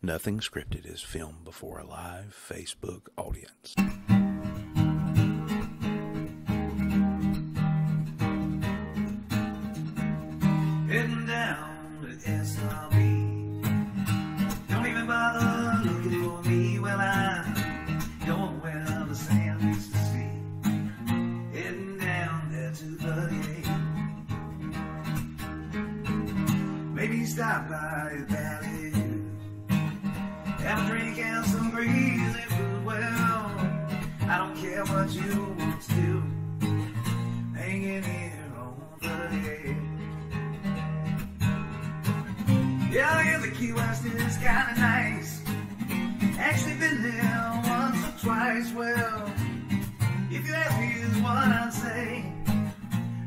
Nothing Scripted is filmed before a live Facebook audience. Heading down to SRB. Don't even bother looking for me. Well, I'm going where the sand used to see. Heading down there to 38. Maybe stop by a Valet. Have a drink and some greasy food. Well, I don't care what you want to do. Hanging here on 38. Yeah, I hear the Key West is kinda nice. Actually been there once or twice. Well, if you ask me is what I'd say,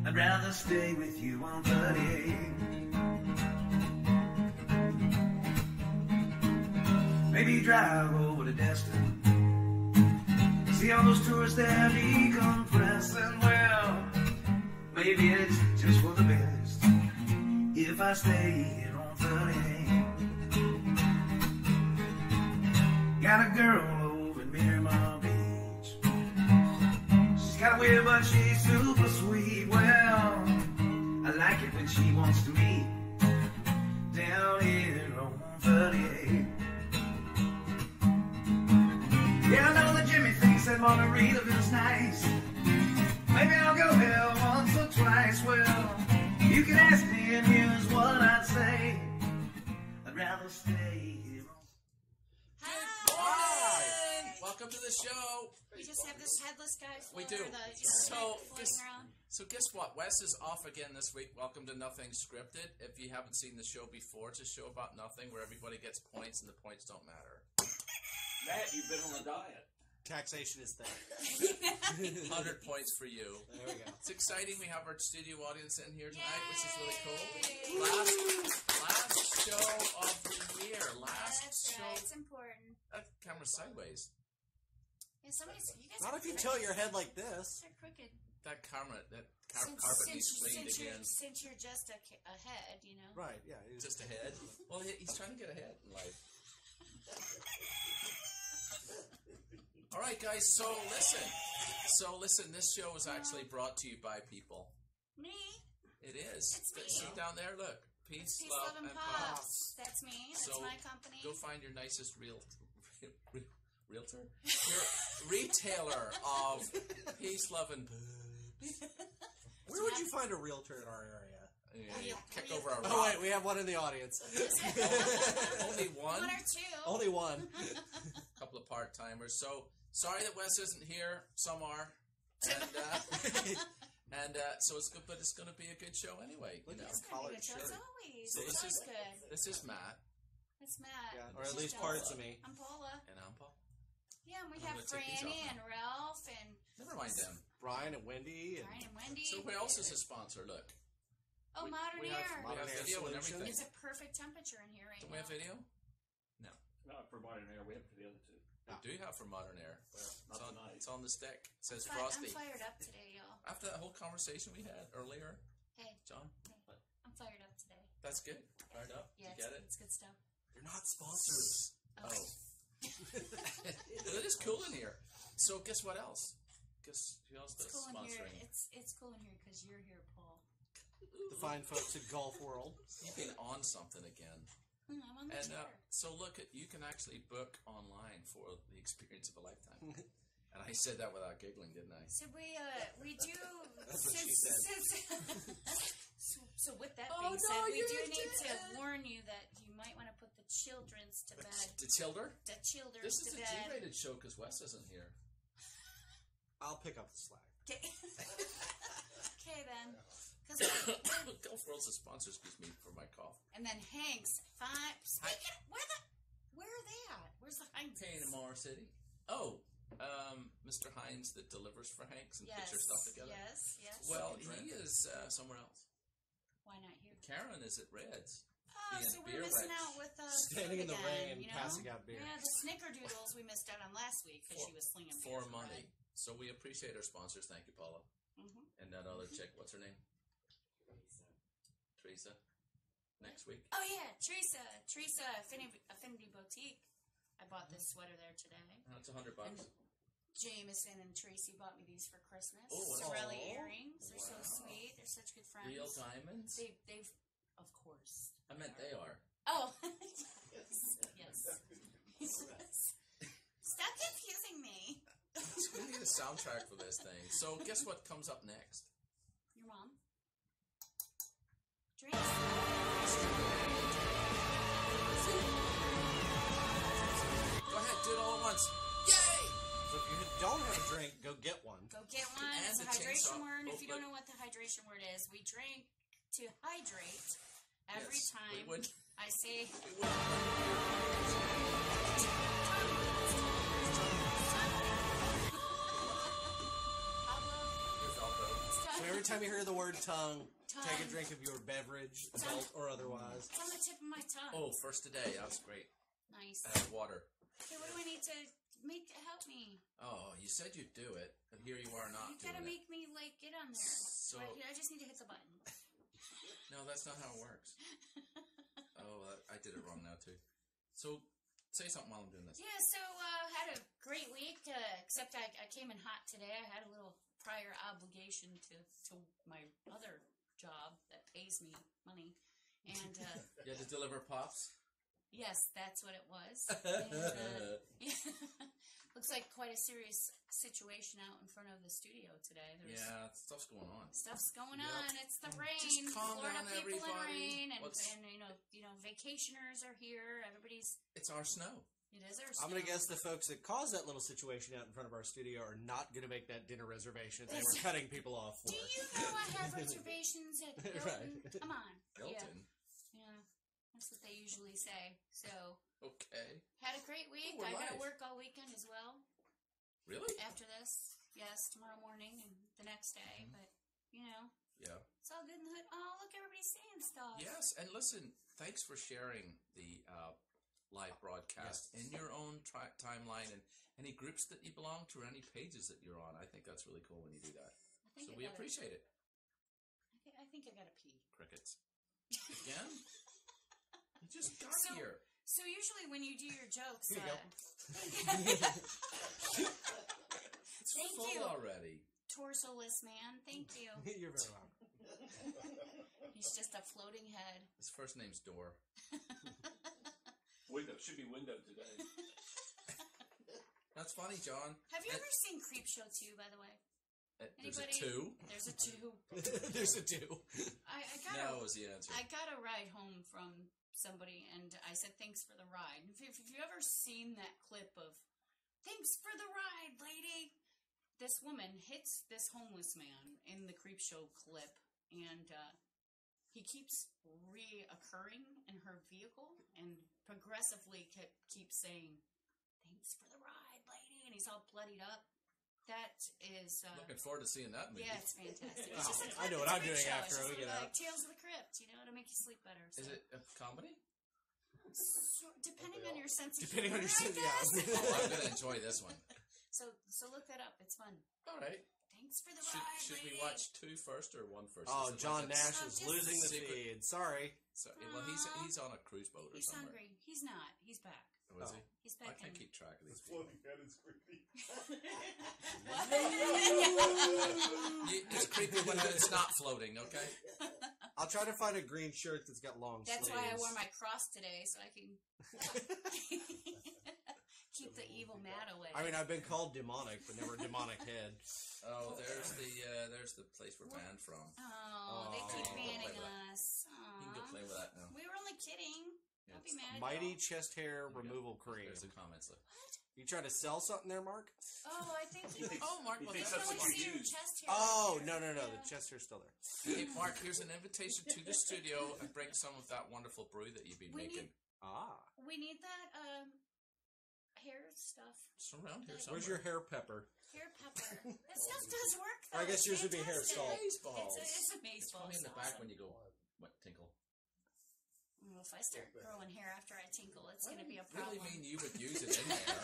I'd rather stay with you on 38. Maybe drive over to Destin. See all those tourists there decompressing. Well, maybe it's just for the best if I stay here on 38. Got a girl over in Miramar Beach. She's got a weird but she's super sweet. Well, I like it when she wants to meet down here on 38. Yeah, I know that Jimmy thinks that Margarita is nice. Maybe I'll go there once or twice. Well, you can ask me and here's what I'd say. I'd rather stay here. Hi! Welcome to the show. We just have this headless guy. We do. So guess what? Wes is off again this week. Welcome to Nothing Scripted. If you haven't seen the show before, it's a show about nothing where everybody gets points and the points don't matter. Matt, you've been on a diet. Taxation is thing. 100 points for you. There we go. It's exciting. We have our studio audience in here tonight, which is really cool. Yay! Last show of the year. That's right. It's important. That camera's sideways. Yeah, you guys Not if you tilt your head like this. They're crooked. That carpet needs cleaned again. Since you're just a head, you know. Right, yeah. Just a head? Well, he's trying to get ahead in life. All right, guys. So listen. This show is actually brought to you by people. Me. It is. It's me. See down there. Look, peace, Love, and pop. Pops. That's me. That's So my company. Go find your nicest realtor, your retailer of peace, love, and Where would you find a realtor in our area? kick over our rock. Oh, wait, we have one in the audience. Only one? One or two. Only one. A couple of part-timers. So, sorry that Wes isn't here. Some are. And, so it's good, but it's going to be a good show anyway. You know? It's going to be a good show. It's always. So It's always good. This is Matt. It's Matt. Yeah, or at least parts of me. I'm Paula. And I'm Paul. Yeah, and we I'm have gonna take these Franny off and Ralph and Never mind them. Brian and Wendy. Brian and Wendy. So who else is a sponsor? Look. Oh, Modern we Air. have Modern Air video and Solutions. everything. It's a perfect temperature in here right Don't now. we have video? No. Not for Modern Air, we have for the other two. We do have for Modern Air. Not tonight. It's on the stick. It says I'm Frosty. fired up today, y'all. After that whole conversation we had earlier, Hey, John, I'm fired up today. that's good. Fired up. Yeah, You get it? it's good stuff. You're not sponsors. Oh. Well, it is cool in here. So guess what else? Guess who else It's does cool in here. sponsoring? It's cool in here because you're here, Paul. The fine folks at Gulfworld. You've been on something again. I'm on the And chair. so look, you can actually book online for the experience of a lifetime. And I said that without giggling, didn't I? So we do. That's what she said. So with that Oh, being no, said, we you do did need it. to warn you that you might want to put the children's to bed. The children? The children's This is to a bed. G-rated show because Wes isn't here. I'll pick up the slack. Okay then. Gulfworld's a sponsor, excuse me, for my cough. And then Hanks. Where are they at? Where's the Hanks? Panama City. Oh, Mr. Hines that delivers for Hanks and puts your stuff together. Yes. Well, he is somewhere else. Why not here? Karen is at Red's. Oh, being so beer we're missing wench. out with Standing in the again, rain, you know? passing out beer. Yeah, the snickerdoodles we missed out on last week because she was slinging For beer money. Red. So we appreciate our sponsors. Thank you, Paula. And that other chick, what's her name? Teresa. Next week. Oh yeah, Teresa, Affinity Boutique. bought this sweater there today. That's $100. Jameson and Tracy bought me these for Christmas. Oh, Sorelli wow. earrings. They're so sweet. They're such good friends. Real diamonds? They've, of course. I meant they are. Oh, yes. Stop confusing me. We need a soundtrack for this thing. So, guess what comes up next? Your mom. Drinks. Go ahead, do it all at once. Yay! So if you don't have a drink, go get one. Go get one. And It's a the hydration chainsaw. word. Oh, If you don't but- know what the hydration word is, we drink to hydrate every Yes, we time would. I say. We would. Pablo, Here's Velcro. it's time. So every time you hear the word tongue, take a Tongue. drink of your beverage, adult or otherwise. It's on the tip of my tongue. Oh, first today. That's great. Nice. Water. Okay, what do I need to make to help me? Oh, you said you'd do it, but here you are not You gotta doing it. make me, like, get on there. So- I just need to hit the button. No, that's not how it works. Oh, I did it wrong now, too. So, say something while I'm doing this. Yeah, so had a great week, except I came in hot today. I had a little prior obligation to my other job that pays me money. And You had to deliver pops? yes, that's what it was. And, yeah, looks like quite a serious situation out in front of the studio today. There's Yeah, stuff's going on. stuff's going on. It's the rain. Just calm Florida down, people everybody. in rain, and What's- you know, vacationers are here. Everybody's It's our snow. it is our I'm going to snow. guess the folks that caused that little situation out in front of our studio are not going to make that dinner reservation they were cutting people off for. Do you know I have reservations at Hilton? Right. Come on. Hilton. Yeah, that's what they usually say. So, Okay. had a great week. Oh, we're I got to live. work all weekend as well Really? after this. Yes, tomorrow morning and the next day. Mm-hmm. But, you know, Yeah. it's all good in the hood. Oh, look, everybody's saying stuff. Yes, and listen, thanks for sharing the live broadcast in your own timeline and any groups that you belong to or any pages that you're on. I think that's really cool when you do that. I think So I we gotta- appreciate it. I think I got to pee. Crickets. Again? You just got So- here. So usually when you do your jokes, Here you go. It's Thank full you. already. torso-less man, thank you. You're very welcome. He's just a floating head. His first name's Dor. Window. Should be window today. That's funny, John. Have you And- ever seen Creepshow 2, by the way? There's a Anybody? 2. There's a 2. There's a two. I got No a, is the answer. I got a ride home from somebody, and I said, thanks for the ride. If you've ever seen that clip of, thanks for the ride, lady, this woman hits this homeless man in the Creepshow clip, and he keeps reoccurring in her vehicle and progressively keeps saying, thanks for the ride, lady, and he's all bloodied up. That is... Looking forward to seeing that movie. yeah, it's fantastic. Oh, It's just a I clip. know what It's a I'm doing Creepshow. after It's just we get like out. Tales of the Crypt, you know, to make you sleep better. So. Is it a comedy? Depending on your sense of Depending on humor, your sense, I guess. yeah. Oh, I'm going to enjoy this one. So look that up. It's fun. All right. Thanks for the ride, Should we lady. watch 2 first or 1 first? Oh, Is it John like a- Nash Oh, is just- losing the Secret- feed. Sorry. So, well, he's on a cruise boat or He's somewhere. hungry. He's not. He's back. Oh, is he? He's I back can't in. keep track of these people. It's creepy when it's not floating, okay? I'll try to find a green shirt that's got long That's sleeves. why I wore my cross today, so I can keep the evil mad away. I mean, I've been called demonic, but never a demonic head. Oh, there's the place we're banned from. Oh, they keep Oh, banning play with that. us. You can go Aw. play with that now. We were only kidding. Don't be mad. Mighty chest hair removal cream. There's the comments. Look. You trying to sell something there, Mark? Oh, I think you. Oh, Mark, well, He thinks that's that's I what see you your use. chest hair. Oh, right no. there. The chest hair's still there. Hey, Mark, here's an invitation to the studio and bring some of that wonderful brew that you've been We making. Ah. We need that hair stuff. It's around here somewhere. Where's your hair pepper? Hair pepper. That stuff does work, Or I though. guess It's yours would be hair fantastic. salt. Baseballs. It's a baseball. Funny in the back when you go, what, tinkle? Well, if I start growing hair after I tinkle, it's going to be a Really problem. mean you would use it in there,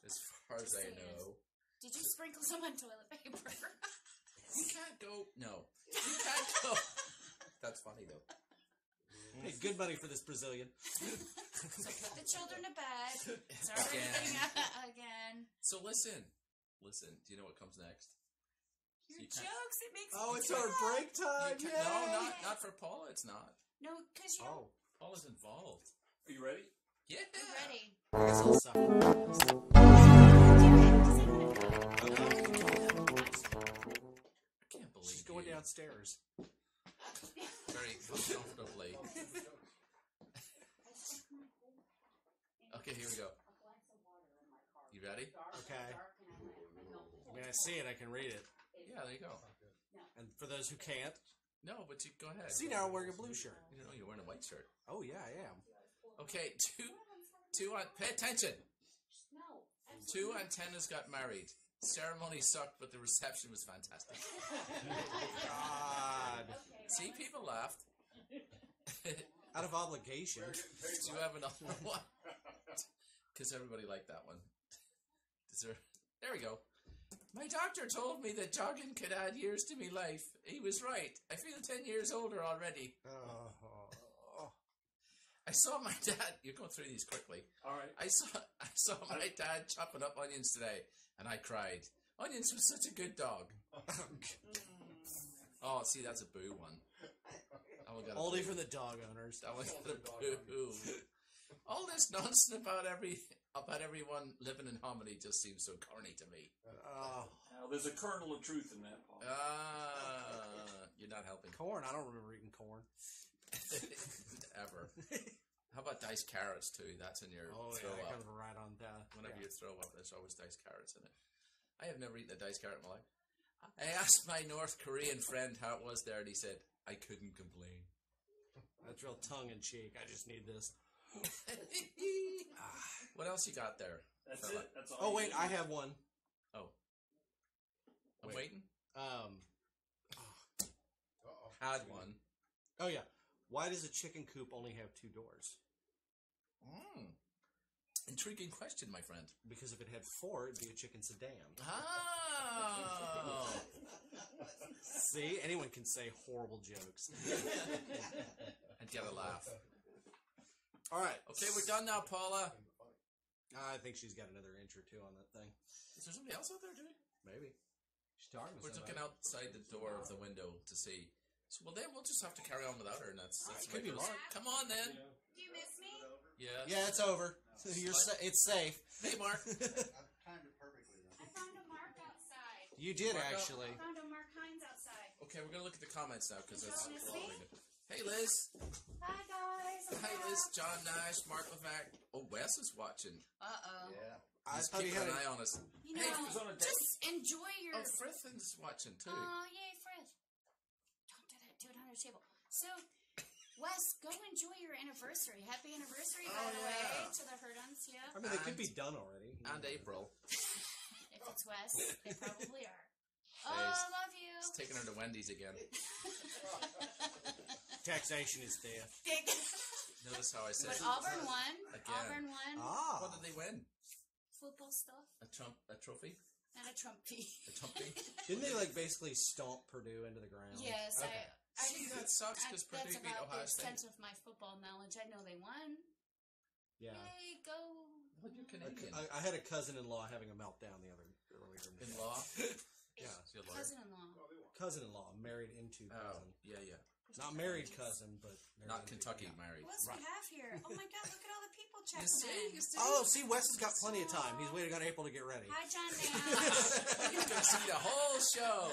as far as I Just saying. know. Did you sprinkle some on toilet paper? You can't go. No, you can't go. That's funny though. Hey, good money for this Brazilian. So put the children to bed. Start everything again. So listen. Do you know what comes next? Your jokes, it makes Oh, me it's our break time. No, not for Paula. It's not. No, because you Paula's involved. Are you ready? Yeah. You're ready. I guess I'll suffer. I can't believe She's going you. downstairs. Very uncomfortably. Okay, here we go. You ready? Okay. I mean, I see it. I can read it. Yeah, there you go. And for those who can't, No, but you go ahead. see now I'm wearing a blue shirt. You know, you're wearing a white shirt. Oh yeah, I am. Okay, pay attention. Two antennas got married. Ceremony sucked, but the reception was fantastic. God. See, people laughed. Out of obligation. Do you have another one? Because everybody liked that one. There we go. My doctor told me that jogging could add years to me life. He was right. I feel 10 years older already. Oh. I saw my dad. You're going through these quickly. All right. I saw my dad chopping up onions today, and I cried. Onions was such a good dog. Oh, see, that's a boo one. Only for the dog owners. That was the boo. All this nonsense about everyone living in harmony just seems so corny to me. Oh. Now, there's a kernel of truth in that, Paul. You're not helping. Corn. I don't remember eating corn. Ever. How about diced carrots too? That's in your throw yeah, up. kind of right on that. Whenever you throw up, there's always diced carrots in it. I have never eaten a diced carrot in my life. I asked my North Korean friend how it was there, and he said, I couldn't complain. That's real tongue-in-cheek. I just need this. What else you got there? That's fella? it. That's all. Oh, you wait. need. I have one. Oh. I'm Wait. waiting? Um. Had one. Oh, yeah. Why does a chicken coop only have 2 doors? Intriguing question, my friend. Because if it had 4, it'd be a chicken sedan. Oh. See? Anyone can say horrible jokes. And get a laugh. All right. Okay, we're done now, Paula. I think she's got another inch or 2 on that thing. Is there somebody else out there, Jimmy? Maybe. She's talking to We're somebody. looking outside the door of the window to see. So, well, then we'll just have to carry on without her, and that's Could be ridiculous. Mark. Come on, then. Do you miss me? Yeah. Yeah, it's over. It's safe. Hey, Mark. I've timed it perfectly, though. I found a Mark outside. You did, Mark, actually. I found a Mark Hines outside. Okay, we're going to look at the comments now, because that's... You don't miss me? Hey, Liz. Hi, guys. Hi, Liz. John Nash, Mark Levac. Oh, Wes is watching. Uh-oh. Yeah. I He's thought he keeping had an eye on us. You know, Hey, who's on a date? just enjoy your... Oh, Frithin's watching, too. Oh, yay, Fred. Don't do that. Do it under the table. So, Wes, go enjoy your anniversary. Happy anniversary, by the way, to the Hurduns, yeah. I mean, they could be done already. And April. If it's Wes, they probably are. Oh, Hey, I love you. He's taking her to Wendy's again. Taxation is death. Notice how I said But Auburn won. Again. Auburn won. Ah. What did they win? Football stuff. A trophy? And a Trumpy. A trophy? Didn't they, basically stomp Purdue into the ground? Yes, Okay. I See, that sucks because Purdue that's beat about Ohio the State. extent of my football knowledge. I know they won. Yeah. Yay, go. Well, you're Canadian. I had a cousin-in-law having a meltdown earlier. In law? Yeah. Is he a lawyer? Cousin-in-law. Cousin-in-law, married into Oh, cousin. yeah. Not married cousin, but married Not into- Kentucky yeah. married. Who else we have here? Oh my god, look at all the people You checking see? in. You see? Oh, see, Wes has got plenty of time. He's waiting on April to get ready. Hi, John Nash. You can see the whole show.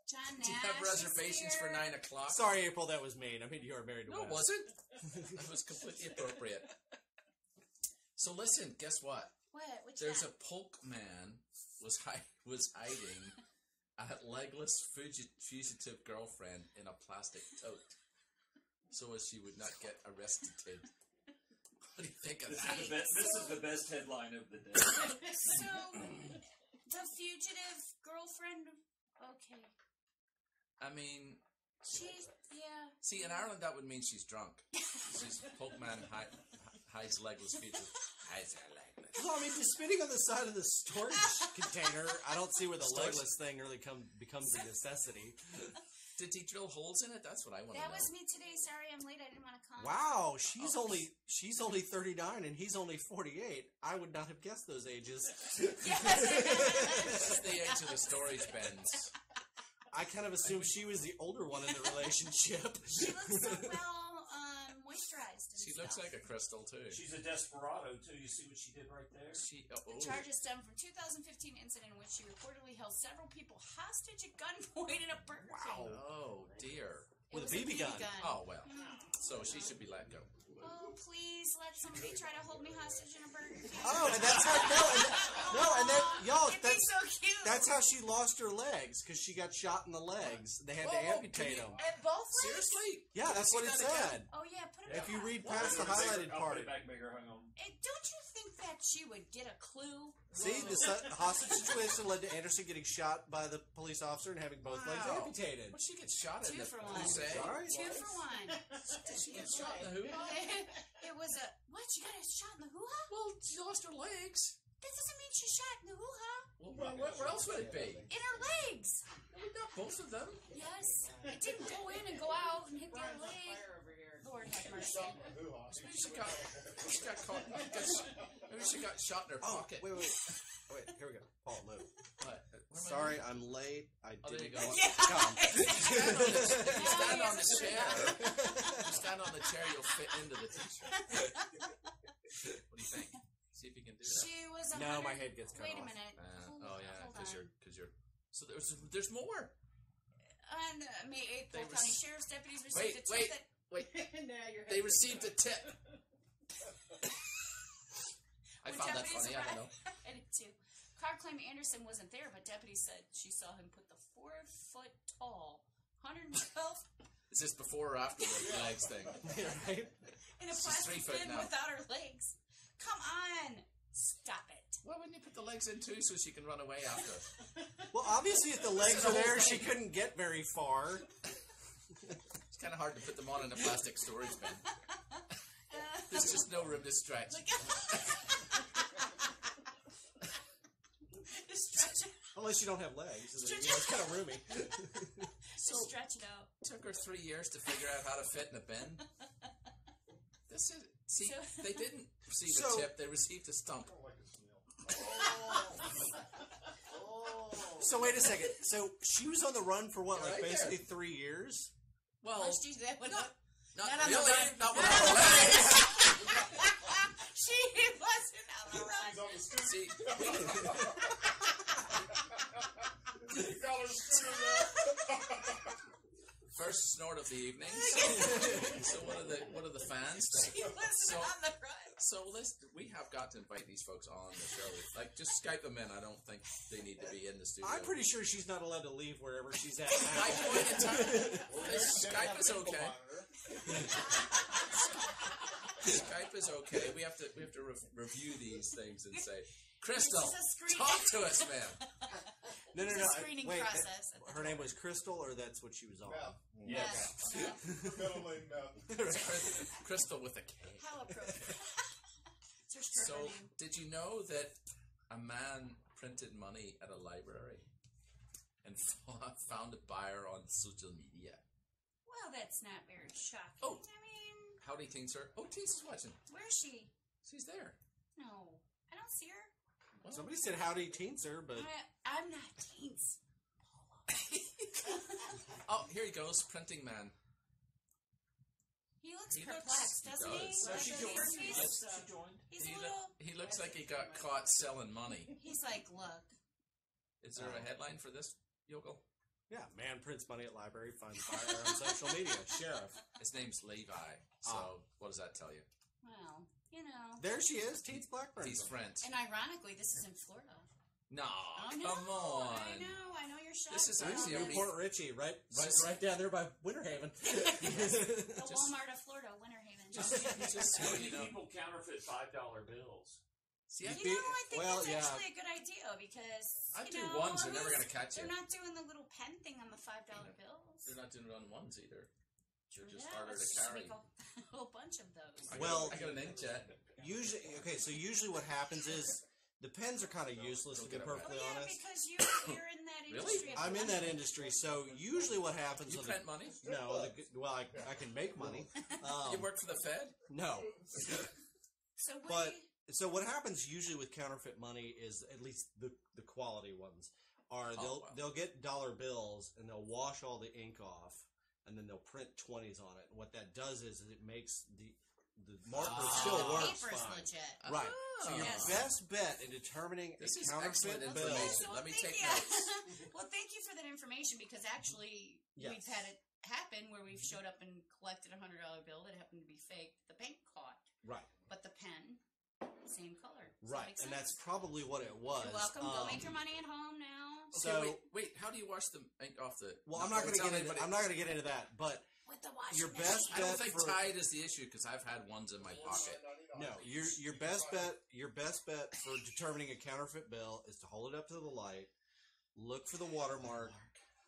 John Nash. Do you have reservations is for here. 9 o'clock? Sorry, April, that was mean. I mean, you are married to No, it Wes. wasn't. It was completely appropriate. So listen, guess what? What? Which There's one? a Polk man was hiding a Legless fugitive girlfriend in a plastic tote, so as she would not get arrested. What do you think of that? This is the best headline of the day. So, the fugitive girlfriend. Okay. I mean, Yeah. see, in Ireland that would mean she's drunk. She's Polk man hides Legless fugitive. Hides her Legless. Well, I mean, just spitting on the side of the storage container, I don't see where the legless thing really becomes a necessity. Did he drill holes in it? That's what I want to know. That was me today. Sorry, I'm late. I didn't want to come. Wow, she's only 39 and he's only 48. I would not have guessed those ages. This is the age of the storage bins. I kind of assumed she was the older one in the relationship. She looks so well moisturized. And She stuff. looks like a crystal too. She's a desperado, too. You see what she did right there? The charges stem from 2015 incident in which she reportedly held several people hostage at gunpoint in a Burger King. Oh dear. It With was a BB gun. Oh well. So she should be let go. Oh, please let somebody try to hold me hostage in a Burger King. Oh, and that's how y'all. It'd be so cute. That's how she lost her legs because she got shot in the legs. They had to amputate them. At both legs? Seriously? Yeah, that's what it said. Oh yeah, put it. If you back. read past the highlighted I'll part, put it back bigger. Hang on. Don't you think that she would get a clue? see the hostage situation led to Anderson getting shot by the police officer and having both legs Wow. amputated. Well, she gets shot in 2 the for 1. Crusade. Sorry? 2 for 1. Did she get shot in the hoo-ha? It was a what? She got a shot in the hoo-ha? Well, she lost her legs. That doesn't mean she shot in the hoo-ha. Well, where else would it be? In her legs. Not both of them. Yes. It didn't go in and go out and hit the other leg. Lord have mercy. Maybe she got caught. Maybe she got shot in her Oh, pocket. wait, here we go. Paul, move. What? Sorry, I'm late. I Oh, there didn't you go. come. You stand on the chair. You stand on the chair, you'll fit into the t-shirt. What do you think? See if you can do that. She was a No, my head gets cut Wait off. a minute. Oh yeah, Hold because on. you're. So there's more. And May 8th, They Polk res- County Sheriff's deputies received a tip Wait. that... They received a tip. I When found that deputies funny. I don't know. arrived- I did too. Car claimed Anderson wasn't there, but deputies said she saw him put the 4-foot-tall, 112 Is this before or after the legs thing? Right? in a She's 3 plastic foot bin now. without her legs. Come on. Stop it. Why wouldn't you put the legs in too so she can run away after? Well, obviously, if the legs are there, she couldn't get very far. It's kind of hard to put them on in a plastic storage bin. There's just no room to stretch. Just stretch it, Unless you don't have legs. It's kind of roomy. So just stretch it out. took her 3 years to figure out how to fit in a bin. This is they didn't receive a tip; they received a stump. So wait a second. So she was on the run for what, like Right basically 3 years? Well, Oh, she did with not not on the really. run. Not with her legs. She wasn't on the run. See, first snort of the evening. So what are the fans think? She wasn't on the run. So we have got to invite these folks on the show. Like, just Skype them in. I don't think they need to be in the studio. I'm pretty sure she's not allowed to leave wherever she's at My now. point in time, Skype is okay. Skype is okay. We have to review these things and say, Crystal, This is a screen- talk to us, man. No. It's a screening Wait, process. her name was Crystal, or that's what she was on? Yes. Crystal with a K. How appropriate. It's her So, stripper name. did you know that a man printed money at a library and found a buyer on social media? Well, that's not very shocking. Oh. I mean, Howdy, teen sir. Oh, Teens is watching. where's she? She's there. No, I don't see her. Well, Somebody said howdy, teen sir, but I'm not teens. oh, here he goes, printing man. He looks He perplexed, looks- doesn't he he? does. Like, She he's- joined. He's a little. He looks like he got caught selling money. He's like, look. Is there a headline for this, Yokel? yeah, man prints money at library, finds buyer on social media. Sheriff. His name's Levi. So, what does that tell you? Well, you know. There she is, Teens Blackburn. He's French. And ironically, this is in Florida. No, Oh, come no, on. I know you're shocked. This is about actually a this. Port Richie, right down there by Winter Haven. The Walmart of Florida, Winter Haven. Just so you know. People counterfeit $5 bills. See, You know, I think Well, that's yeah. actually a good idea because I'd you do know, ones, they're never going to catch you. They're not doing the little pen thing on the $5 bills. They're not doing it on ones either. They're just Yeah, harder to let's just carry. make a whole bunch of those. Well- I got an inkjet. Usually what happens is the pens are kind of useless, to be Don't get it perfectly Well, yeah, honest. because you're in that industry. I'm in that industry, so usually what happens... You on print money? No, I can make money. You work for the Fed? No. So what But... do you, So what happens usually with counterfeit money is, at least the quality ones, are they'll get dollar bills and they'll wash all the ink off and then they'll print 20s on it. And what that does is it makes the marker still the works paper's fine. legit. Right. So your Yes. best bet in determining This a is counterfeit excellent bill. information. Let me take notes. Well, thank you for that information because actually Yes. we've had it happen where we've showed up and collected a $100 bill that happened to be fake. The bank caught, Right. but the pen, same color. Does that Right. make And sense? that's probably what it was. You're welcome. Go make your money at home now. Okay, So wait. How do you wash the ink off the? well, I'm not going to Tell get into anybody- I'm not going to get into that, but With the washing your machine. best I don't bet think for Tide is the issue because I've had ones in my pocket. no, your best bet for determining a counterfeit bill is to hold it up to the light, look for the watermark,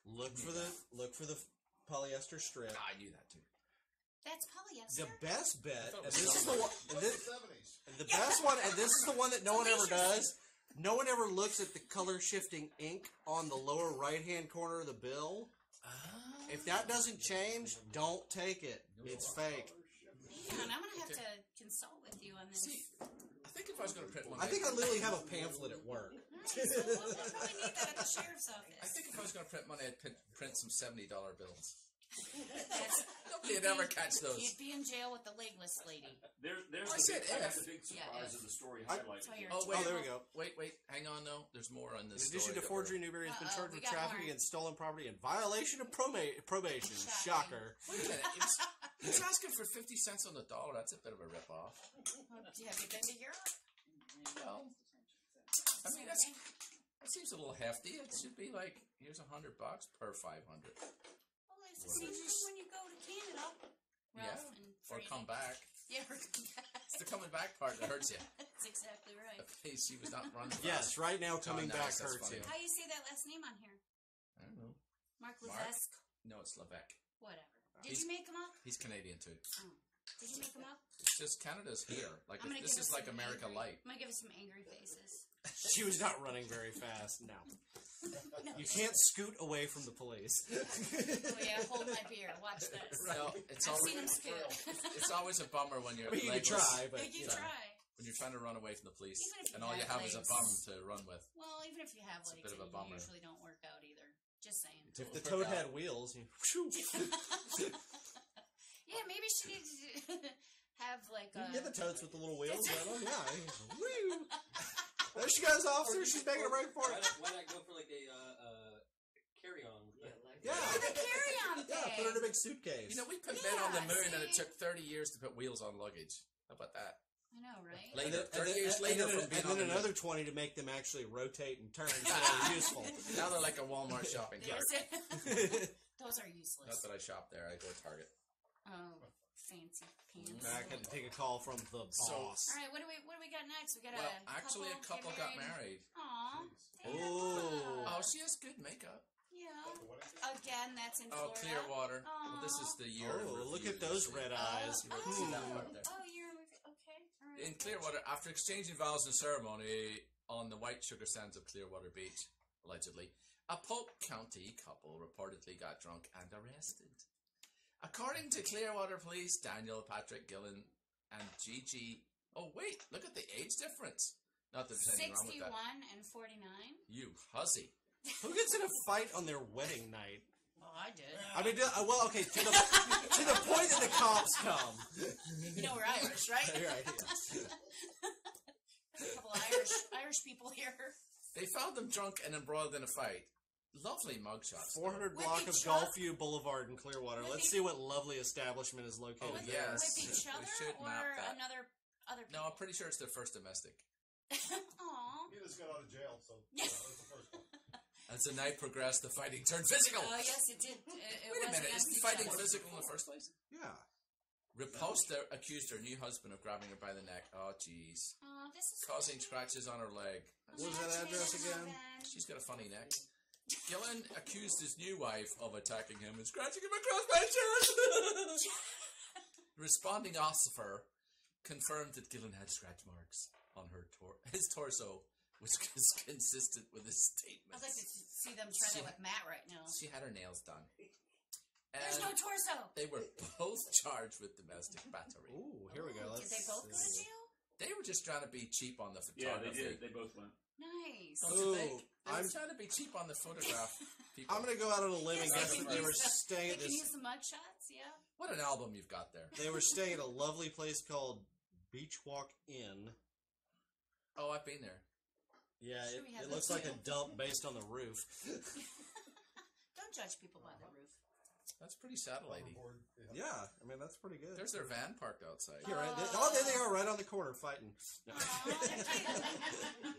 look for the polyester strip. I knew that too. That's polyester. The best bet, I thought and it this was is the one, and the best one, and this is the one that no one ever does. No one ever looks at the color shifting ink on the lower right hand corner of the bill. If that doesn't change, don't take it. It's fake. Man, I'm gonna have to consult with you on this. See, I think if I was going to print one, I think I literally have a pamphlet at work. Alright, so we'll probably need that at the sheriff's office. I think if I was going to print money, I'd print some $70 bills. That's, Nobody would ever catch those. you'd be in jail with the Legless lady. There's I said that's if. the big Yeah, surprise if. of the story I- highlight. So you're Oh Oh, wait, there we go. Wait, hang on though. There's more on In this. addition to story that forgery, Newberry has been charged we with got trafficking more. and stolen property in violation of probation. Shocking. Shocker. Wait a minute. He's asking for 50 cents on the dollar. That's a bit of a ripoff. Have you been to Europe? Well, I mean that seems a little hefty. It should be like here's $100 per 500. Well, it's the same thing when you go to Canada. Ralph and Or Freddie. come back. Yeah, or come back. It's the coming back part that hurts you. That's exactly right. Okay, she was not running. Yes, right now coming Oh, back nice, that's hurts funny. you. How you say that last name on here? I don't know. Mark Mark? Levesque? No, it's Levesque. Whatever. Did He's- you make him up? He's Canadian too. Oh. Did you make him up? It's just Canada's here. Like I'm gonna this give is us like some America angry- Light. I'm gonna give us some angry faces. She was not running very fast. No. You can't scoot away from the police. Oh yeah, hold my beer. Watch this. No, it's I've always seen him scoot. it's always a bummer when you're I mean, you could legless, try, but You Yeah. try. when you're trying to run away from the police, Even if you and all you have have is a legs. bum to run with. Well, even if you have It's a legs, bit of a they bummer. usually don't work out either. Just saying. if the Tote had wheels, you, Yeah, maybe she needs to have like you a. can get the Totes with the little wheels. Yeah. Woo. There she goes, officer. She's making a break for Why it. not go for like a carry-on? Yeah. the carry-on Yeah, thing. put her in a big suitcase. You know, we put men on the Yeah, moon, and it see? took 30 years to put wheels on luggage. How about that? I know, right? Later, 30 years later, from being and on then the another 20 to make them actually rotate and turn so they're useful. moon. Now they're like a Walmart shopping cart. Those are useless. Not that I shop there. I go to Target. Oh, fancy pants. I can take a call from the boss. All right, what do we got next? We got Well, a actually, a couple got married. Aw. Oh. Oh, she has good makeup. Yeah. Again, that's in Oh, Florida. Clearwater. Well, this is the year. in Oh, look review, at those you see. red eyes. You can see that part there. Oh, you're okay. All right. In Clearwater, after exchanging vows in ceremony on the white sugar sands of Clearwater Beach, allegedly, a Polk County couple reportedly got drunk and arrested. According to Clearwater Police, Daniel, Patrick, Gillen, and Gigi. Oh, wait, look at the age difference. Not that there's anything wrong with 61 that. and 49. You hussy. Who gets in a fight on their wedding night? Oh, I did. I mean, well, okay, to the point that the cops come. You know we're Irish, right? Right, yeah. A couple Irish people here. They found them drunk and embroiled in a fight. Lovely mugshots. 400 With block of each Gulfview Boulevard in Clearwater. With Let's each- see what lovely establishment is located With, there. yes. with each We other should or map that. other people? No, I'm pretty sure it's their first domestic. Aw. He just got out of jail, so Yeah. that's the first one. As the night progressed, the fighting turned physical. Oh, yes, it did. It Wait a was minute, against isn't each fighting other. physical in the first place? Yeah. Repulsed accused her new husband of grabbing her by the neck. Oh, jeez. Oh, this is Causing scratches on her leg. What was that address again? She's got a funny neck. Gillen accused his new wife of attacking him and scratching him across my chest. The responding officer confirmed that Gillen had scratch marks on his torso which is consistent with his statements. I'd like to see them try that with Matt right now. She had her nails done. There's no torso. They were both charged with domestic battery. Ooh, here we go. Did they both go to jail? They were just trying to be cheap on the Yeah, they photography. did. They both went. Nice. Don't you Ooh, think? They were trying to be cheap on the photograph. People. I'm going to go out on a limb and Yes, guess that they were staying They at can this. use the mug shots, yeah. What an album you've got there. They were staying at a lovely place called Beach Walk Inn. Oh, I've been there. Yeah, Sure, we have it that looks like too. a dump based on the roof. Don't judge people by the roof. That's pretty sad, lady. Yeah, I mean, that's pretty good. There's their van parked outside. Here, right? There they are, right on the corner, fighting. No. Aw, they're cute.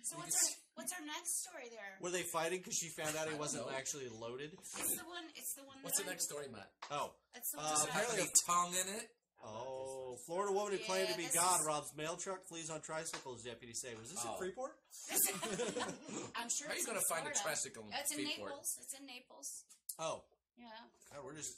So what's our next story there? Were they fighting because she found out he I don't wasn't know. actually loaded? It's the one. It's the one. What's the that next story, Matt? Oh. It's the one. Does it have apparently- any tongue in it? Oh, Florida woman who claimed to be this God is- robs mail truck, flees on tricycles, deputies say. Was this in Oh. Freeport? I'm sure. How are you it's going in to find a Florida. tricycle in It's in Freeport? Naples. It's in Naples. Oh. Yeah. God, we're just...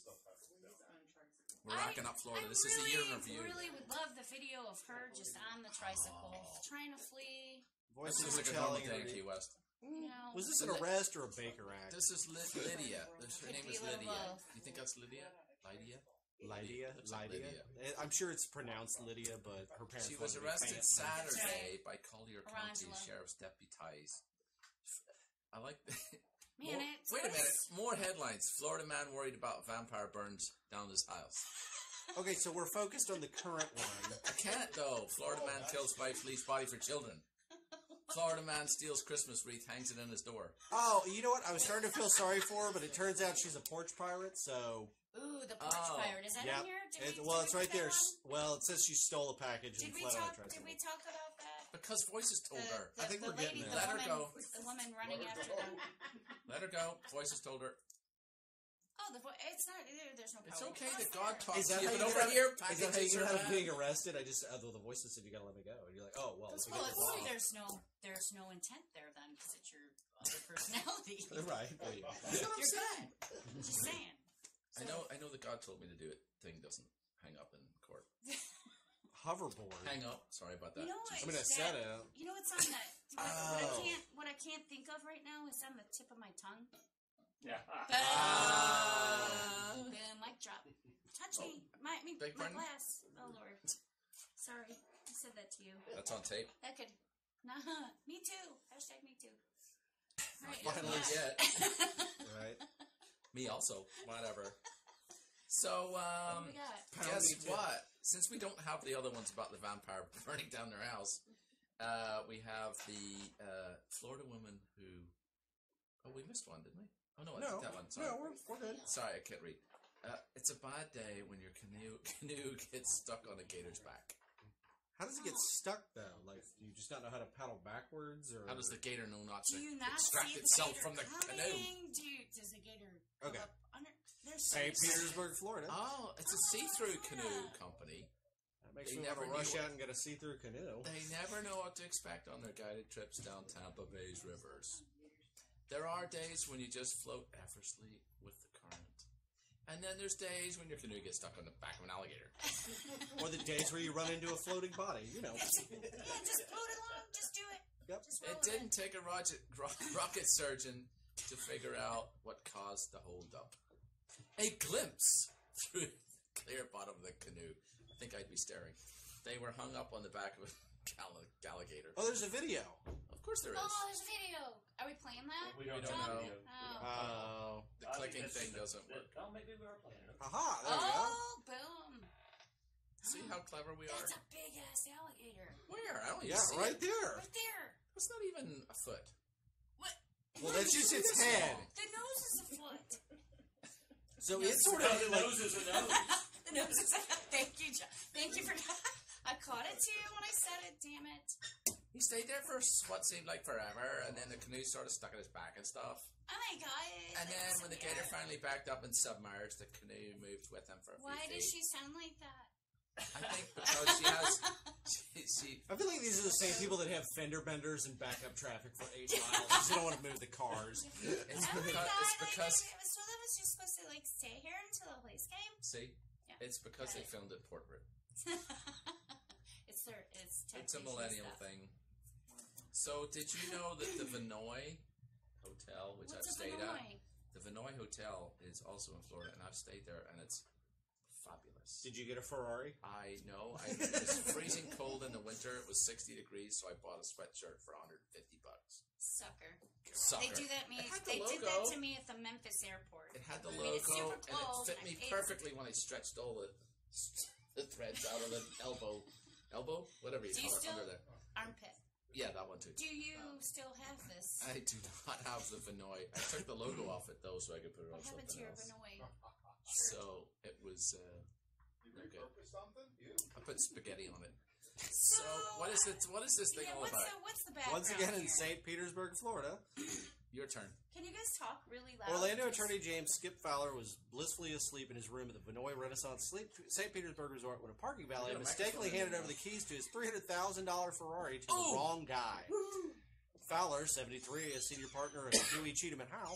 We're rocking up Florida. This is a year in review. I really would love the video of her just on the tricycle, trying to flee. This Voices is like are a normal telling day in her... Key West. You know. Was this an arrest or a Baker Act? This is Lydia. Her Could name be is a little Lydia. both. You think that's Lydia? Lydia? Lydia? Looks like Lydia? I'm sure it's pronounced Lydia, but her parents... She was wanted to be arrested fancy. Saturday by Collier County Arangela. Sheriff's deputies. I like Man, it's Wait a minute. More headlines. Florida man worried about vampire burns down his house. Okay, so we're focused on the current one. I can't, though. Florida man kills wife, leaves body for children. Florida man steals Christmas wreath, hangs it in his door. Oh, you know what? I was starting to feel sorry for her, but it turns out she's a porch pirate, so... Ooh, the porch Oh. pirate. Is that Yeah. in here? Well, it's right there. Did Well, it says she stole a package and we fled on a talk? Did tricycle. we talk about that? Because voices told her. I think the we're getting lady, there. the Let her woman, go. The woman running after them. Let her go. Voices told her. Oh, it's not. There's no. It's power okay across that God there. talks Is to that you, how but you over get out- here, Is that how you packages get are out of bad. being arrested? I just... the voices said you gotta let me go. And you're like, oh, well. Well, there's no intent there then, because it's your other personality. Right. You're good. Just saying. I know that God told me to do it. Thing doesn't hang up in court. Hoverboard. Hang up. Sorry about that. You know what? I mean, I said it. You know what's on that? Oh. What I can't think of right now is on the tip of my tongue. Yeah. Boom! Mic drop. Touch me. My Beg my pardon? glass. Oh Lord. Sorry, I said that to you. That's on tape. That could. Nah. Me too. Hashtag me too. Right. Finally yeah. yet. Right. Me also. Whatever. So, What do we got? guess what? Since we don't have the other ones about the vampire burning down their house, we have the Florida woman who... Oh, we missed one, didn't we? Oh, no, I No, took that one. Sorry. no, we're good. Sorry, I can't read. It's a bad day when your canoe gets stuck on a gator's back. How does it get stuck though? Like, do you just not know how to paddle backwards, or How does the gator know not Do to you not extract see itself the gator from the coming? canoe? Does the gator come Okay. up under? There's St. some- Petersburg, Florida? Oh, it's a see-through canoe company. That makes They me want never to rush knew out and get a see-through canoe. They never know what to expect on their guided trips down Tampa Bay's rivers. There are days when you just float effortlessly with the current. And then there's days when your canoe gets stuck on the back of an alligator. Or the days where you run into a floating body, you know. Yeah, just float along. Just do it. Yep. Just roll It with didn't take a rocket surgeon to figure out what caused the holdup. A glimpse through the clear bottom of the canoe. I think I'd be staring. They were hung up on the back of a alligator. Oh, there's a video. Of course there Oh, is. there's a video. Are we playing that? We don't don't know. know. Oh. The clicking thing doesn't work. Oh, maybe we are playing it. Aha, there we go. Oh, boom. See how clever we are? That's a big ass alligator. Where? I don't even Yeah, see right it. there. Right there. It's not even a foot. What? Well, that's just its head. The nose is a foot. So it's sort of The like... nose is a nose. The nose is a Thank you, John. Thank you for... I caught it too when I said it, damn it. He stayed there for what seemed like forever, and then the canoe sort of stuck at his back and stuff. Oh my god. And then when the gator finally backed up and submerged, the canoe moved with him for a few Why feet. does she sound like that? I think because she has... She I feel like these are the same people that have fender benders and back up traffic for 8 miles because they don't want to move the cars. it's Oh my because... god. It's because So that was just supposed to, like, stay here until the police came? see? Yeah. It's because Got they it. filmed it portrait. It's It's a millennial thing. So, did you know that the Vinoy Hotel, which I've stayed at, the Vinoy Hotel is also in Florida, and I've stayed there, and it's fabulous. Did you get a Ferrari? I know. It was freezing cold in the winter. It was 60 degrees, so I bought a sweatshirt for $150. Sucker. Sucker. They do that. They did that to me at the Memphis airport. It had the I made it logo, super and it cold, fit and me I paid perfectly when I stretched all the threads out of the elbow, whatever you Do you call it, still under there. armpit? Yeah, that one too. Do you still have this? I do not have the Vinoy. I took the logo off it though, so I could put it on What happened to something your else. Vinoy? So it was. You repurposed something? I put spaghetti on it. So what is it? What is this thing all about? What's the background Once again in here? St. Petersburg, Florida, Your turn. Can you guys talk really loud? Orlando attorney James Skip Fowler was blissfully asleep in his room at the Vinoy Renaissance St. Petersburg Resort when a parking valet got a mistakenly microphone in handed your over the keys to his $300,000 Ferrari to the Oh! wrong guy. Fowler, 73, a senior partner of Dewey, Cheatham and Howe,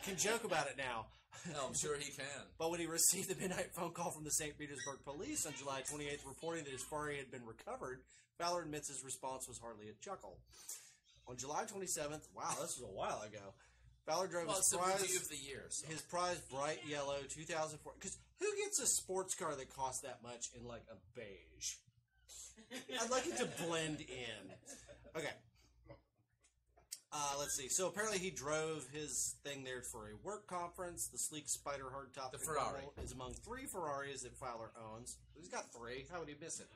can joke about it now. No, I'm sure he can. But when he received the midnight phone call from the St. Petersburg police on July 28th reporting that his Ferrari had been recovered, Fowler admits his response was hardly a chuckle. On July 27th, wow, this was a while ago, Fowler drove Well, his it's the prize, review of the year. So. his prized bright yellow 2004. Because who gets a sports car that costs that much in like a beige? I'd like it to blend in. Okay. Let's see. So apparently he drove his thing there for a work conference. The sleek Spider hardtop The Ferrari is among 3 Ferraris that Fowler owns. He's got 3. How would he miss it?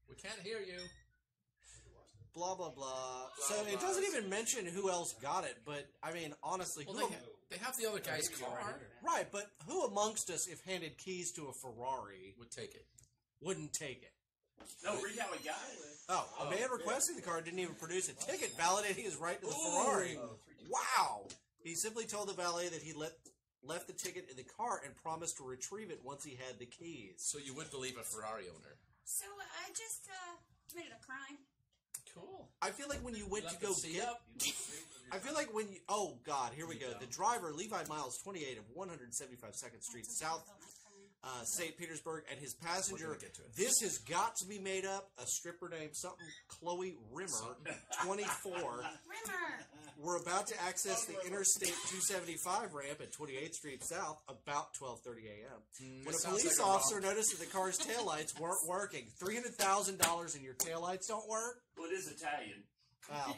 We can't hear you. Blah blah blah. So it doesn't even mention who else got it. But I mean, honestly, Well, they have the other guy's car. right? But who amongst us, if handed keys to a Ferrari, Would take it. wouldn't take it? No, read how he got it. Oh, a man requesting the car didn't even produce a ticket validating his right to the Ferrari. Wow! He simply told the valet that he left the ticket in the car and promised to retrieve it once he had the keys. So you would believe a Ferrari owner. So I just committed a crime. Cool. I feel like when you went to Left go the seat get... up. I feel like when you... Oh, God, here we go. The driver, Levi Miles, 28 of 175 2nd Street South, St. Petersburg, and his passenger, We're gonna get to it. this has got to be made up, a stripper named something, Chloe Rimmer, 24, Rimmer. were about to access the Interstate 275 ramp at 28th Street South about 12:30 a.m. When a police officer noticed that the car's taillights weren't working. $300,000 and your taillights don't work? Well, it is Italian. Wow.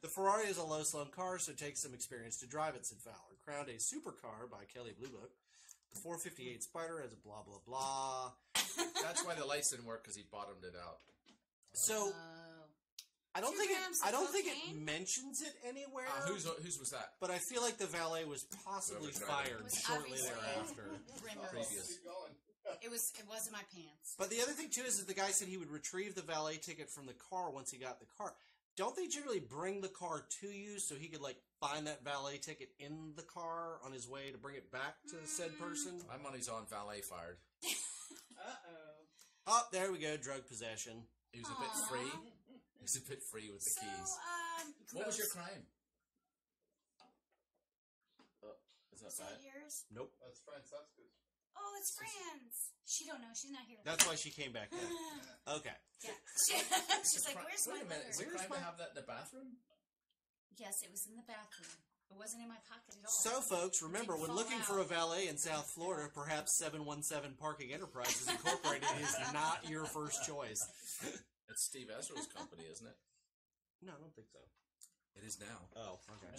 The Ferrari is a low-slung car, so it takes some experience to drive it, said Fowler. Crowned a supercar by Kelly Blue Book. The 458 Spider has a blah, blah, blah. That's why the lights didn't work, because he bottomed it out. So, I don't 2 think grams of it cocaine? mentions it anywhere. Whose was that? But I feel like the valet was possibly Whoever tried it. fired It was shortly obviously thereafter. Rimmer. Previous. Keep going. It wasn't my pants. But the other thing too is that the guy said he would retrieve the valet ticket from the car once he got the car. Don't they generally bring the car to you so he could like find that valet ticket in the car on his way to bring it back to said person? My money's on valet fired. Oh, there we go, drug possession. He was a bit free. He was a bit free with the So, keys. What was your crime? Is that Is bad? that yours? Nope. That's Francesca's. Oh, it's Fran's. She don't know. She's not here. That's why she came back then. Okay. Yeah. She's like, where's my Wait a minute. Is it letter? crime to have that in the bathroom? Yes, it was in the bathroom. It wasn't in my pocket at all. So, folks, remember, Didn't when fall looking out. for a valet in South Florida, perhaps 717 Parking Enterprises Incorporated is not your first choice. It's Steve Ezra's company, isn't it? No, I don't think so. It is now. Oh, okay.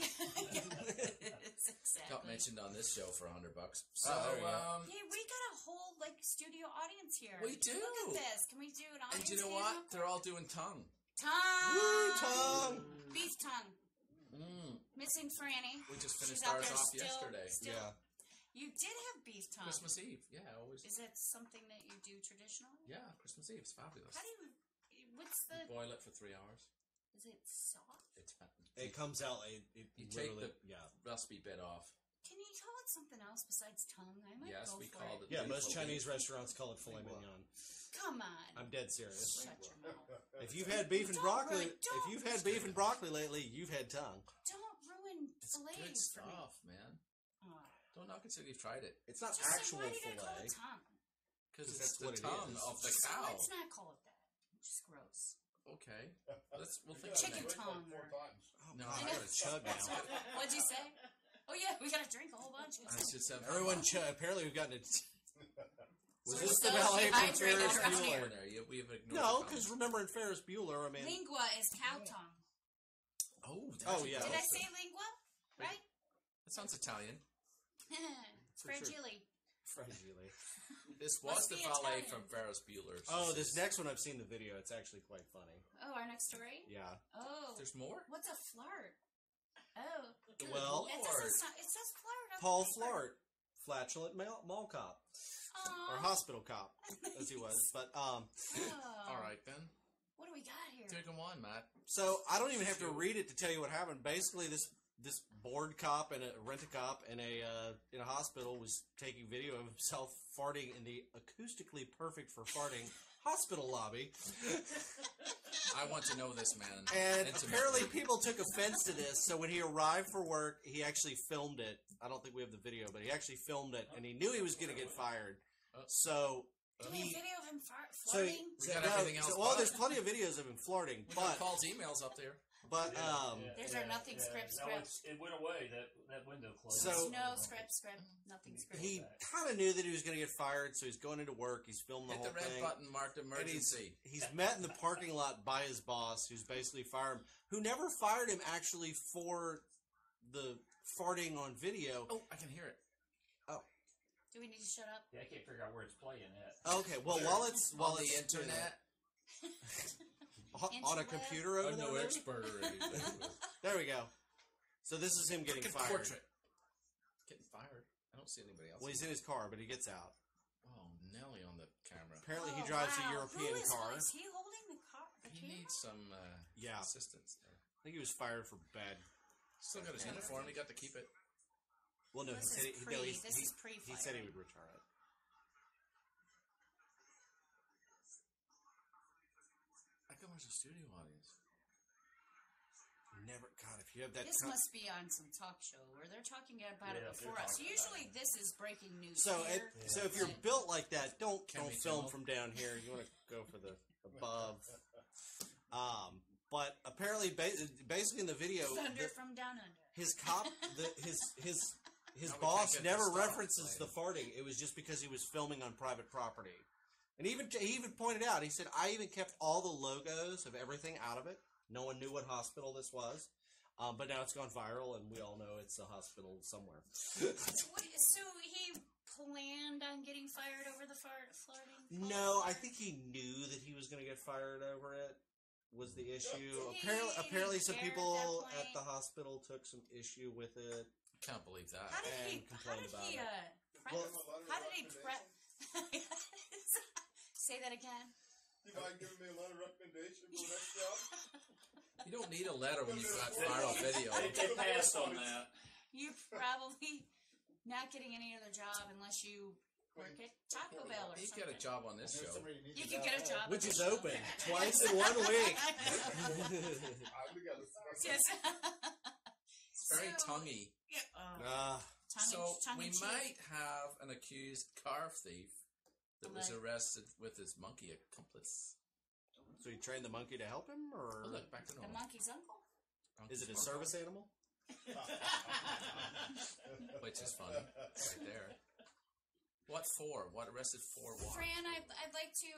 It's exactly. Got mentioned on this show for $100. So, there you go. Hey, we got a whole studio audience here. We do. Look at this. Can we do an audience? and you know game what? real quick? They're all doing tongue. Tongue. Woo, tongue. Beef tongue. Missing Franny. We just She's finished out ours there off still- yesterday. still- Yeah. You did have beef tongue. Christmas Eve. Yeah, always. Is that something that you do traditionally? Yeah, Christmas Eve. It's fabulous. How do you? What's the? Boil it for 3 hours. Is it soft? It's It comes out, You take the yeah. rusty bit off. Can you call it something else besides tongue? I might Yes, go we for called it. Yeah, beef most or Chinese beef. restaurants call it filet mignon. Come on. I'm dead serious. Shut your mouth. If you've had beef and Don't broccoli, ruin- if don't- you've had beef and broccoli lately, you've had tongue. Don't ruin It's fillets good for me. stuff, man. Oh. Don't knock it till you've tried it. It's not Just actual why do you gotta call filet. it tongue? Because That's That's what it tongue is. of the cow. Let's not call it that. It's just gross. Okay. We'll think Chicken about it. tongue. Like 4 times. Oh, No, God, I I gotta chug now. What'd you say? Oh yeah, we gotta drink a whole bunch. I just have Everyone chug. Apparently we've gotten it. Was So this we're the so Valet from dehydrated Ferris around Bueller? here. We've ignored No, the because comments. remember in Ferris Bueller, I mean... Lingua is cow tongue. Oh, yeah. Did I say lingua? Right? That sounds Italian. For sure. Fragile. Fragile. This was Must the be Valet Italian. from Ferris Bueller. Oh, this next one, I've seen the video. It's actually quite funny. Oh, our next story? Yeah. Oh. There's more? What's a flart? Oh. Good Well- It says flart on Paul the paper. Flart, flatulent mall cop. Aw. Or hospital cop, as he was. But, Oh. All right, then. What do we got here? Take them on, Matt. so I don't even have to read it to tell you what happened. Basically, this bored cop and a rent-a-cop in a hospital was taking video of himself farting in the acoustically perfect for farting hospital lobby. I want to know this man. And intimately. apparently people took offense to this, so when he arrived for work, he actually filmed it. I don't think we have the video, but he actually filmed it, and he knew he was going to get fired. So Do we have he... video of him So, flirting? We got everything else well, but- there's plenty of videos of him flirting, We got but Paul's emails up there. There's our nothing script. It went away. That window closed. So- No script. Nothing script. he kind of knew that he was going to get fired, so he's going into work. He's filming the Hit whole the red thing. button marked And emergency. he's met in the parking lot by his boss, who's basically fired him, who never fired him actually for the farting on video. Oh, I can hear it. Do we need to shut up? Yeah, I can't figure out where it's playing at. Okay, well, while it's On the it's internet. on a Interweb. computer over I'm no there. expert or anything. There we go. So this is him getting Frickin' fired. portrait. Getting fired. I don't see anybody else. Well, he's in his car, but he gets out. Oh, Nelly on the camera. Apparently, he Oh, drives wow. a European Who is, car. Is he holding the car? The He camera? needs some Yeah, I assistance there. think he was fired for bad. Still got his uniform. He got to keep it. Well, no, he This said is he, no, he, this he, is pre. he said he would return it. I can watch a studio audience. Never, God, if you have that. This must be on some talk show where they're talking about it Yeah, before they're us. talking Usually, this is breaking news. So, here. so if you're built like that, don't Can we film tell? from down here. You want to go for the above. But apparently, basically in the video, Thunder from down under. his cop, his Now we boss can't get never this stuff references played. the farting. It was just because he was filming on private property, and he even pointed out. He said, "I even kept all the logos of everything out of it. No one knew what hospital this was." But now it's gone viral, and we all know it's a hospital somewhere. So he planned on getting fired over the flirting? No, I think he knew that he was going to get fired over it. Was the issue He apparently some cared at people that at the point. hospital took some issue with it. Can't believe that. How did And he? How complained did about he? it. Prep? Well- How did he prep? Say that again. You mind giving me a letter of recommendation for the next job? You don't need a letter when you've got viral video. They passed on that. You're probably not getting any other job unless you work at Taco Bell or You something. get a job on this show. You could get a job. Which at is the show. open twice in 1 week. We got Just Very So- tonguey. So we might have an accused car thief that was Like- arrested with his monkey accomplice. So you trained the monkey to help him, or Oh, look, back to the normal. monkey's uncle. is it a service animal? Which is funny, right there. What for? What arrested for? What? Fran, I'd like to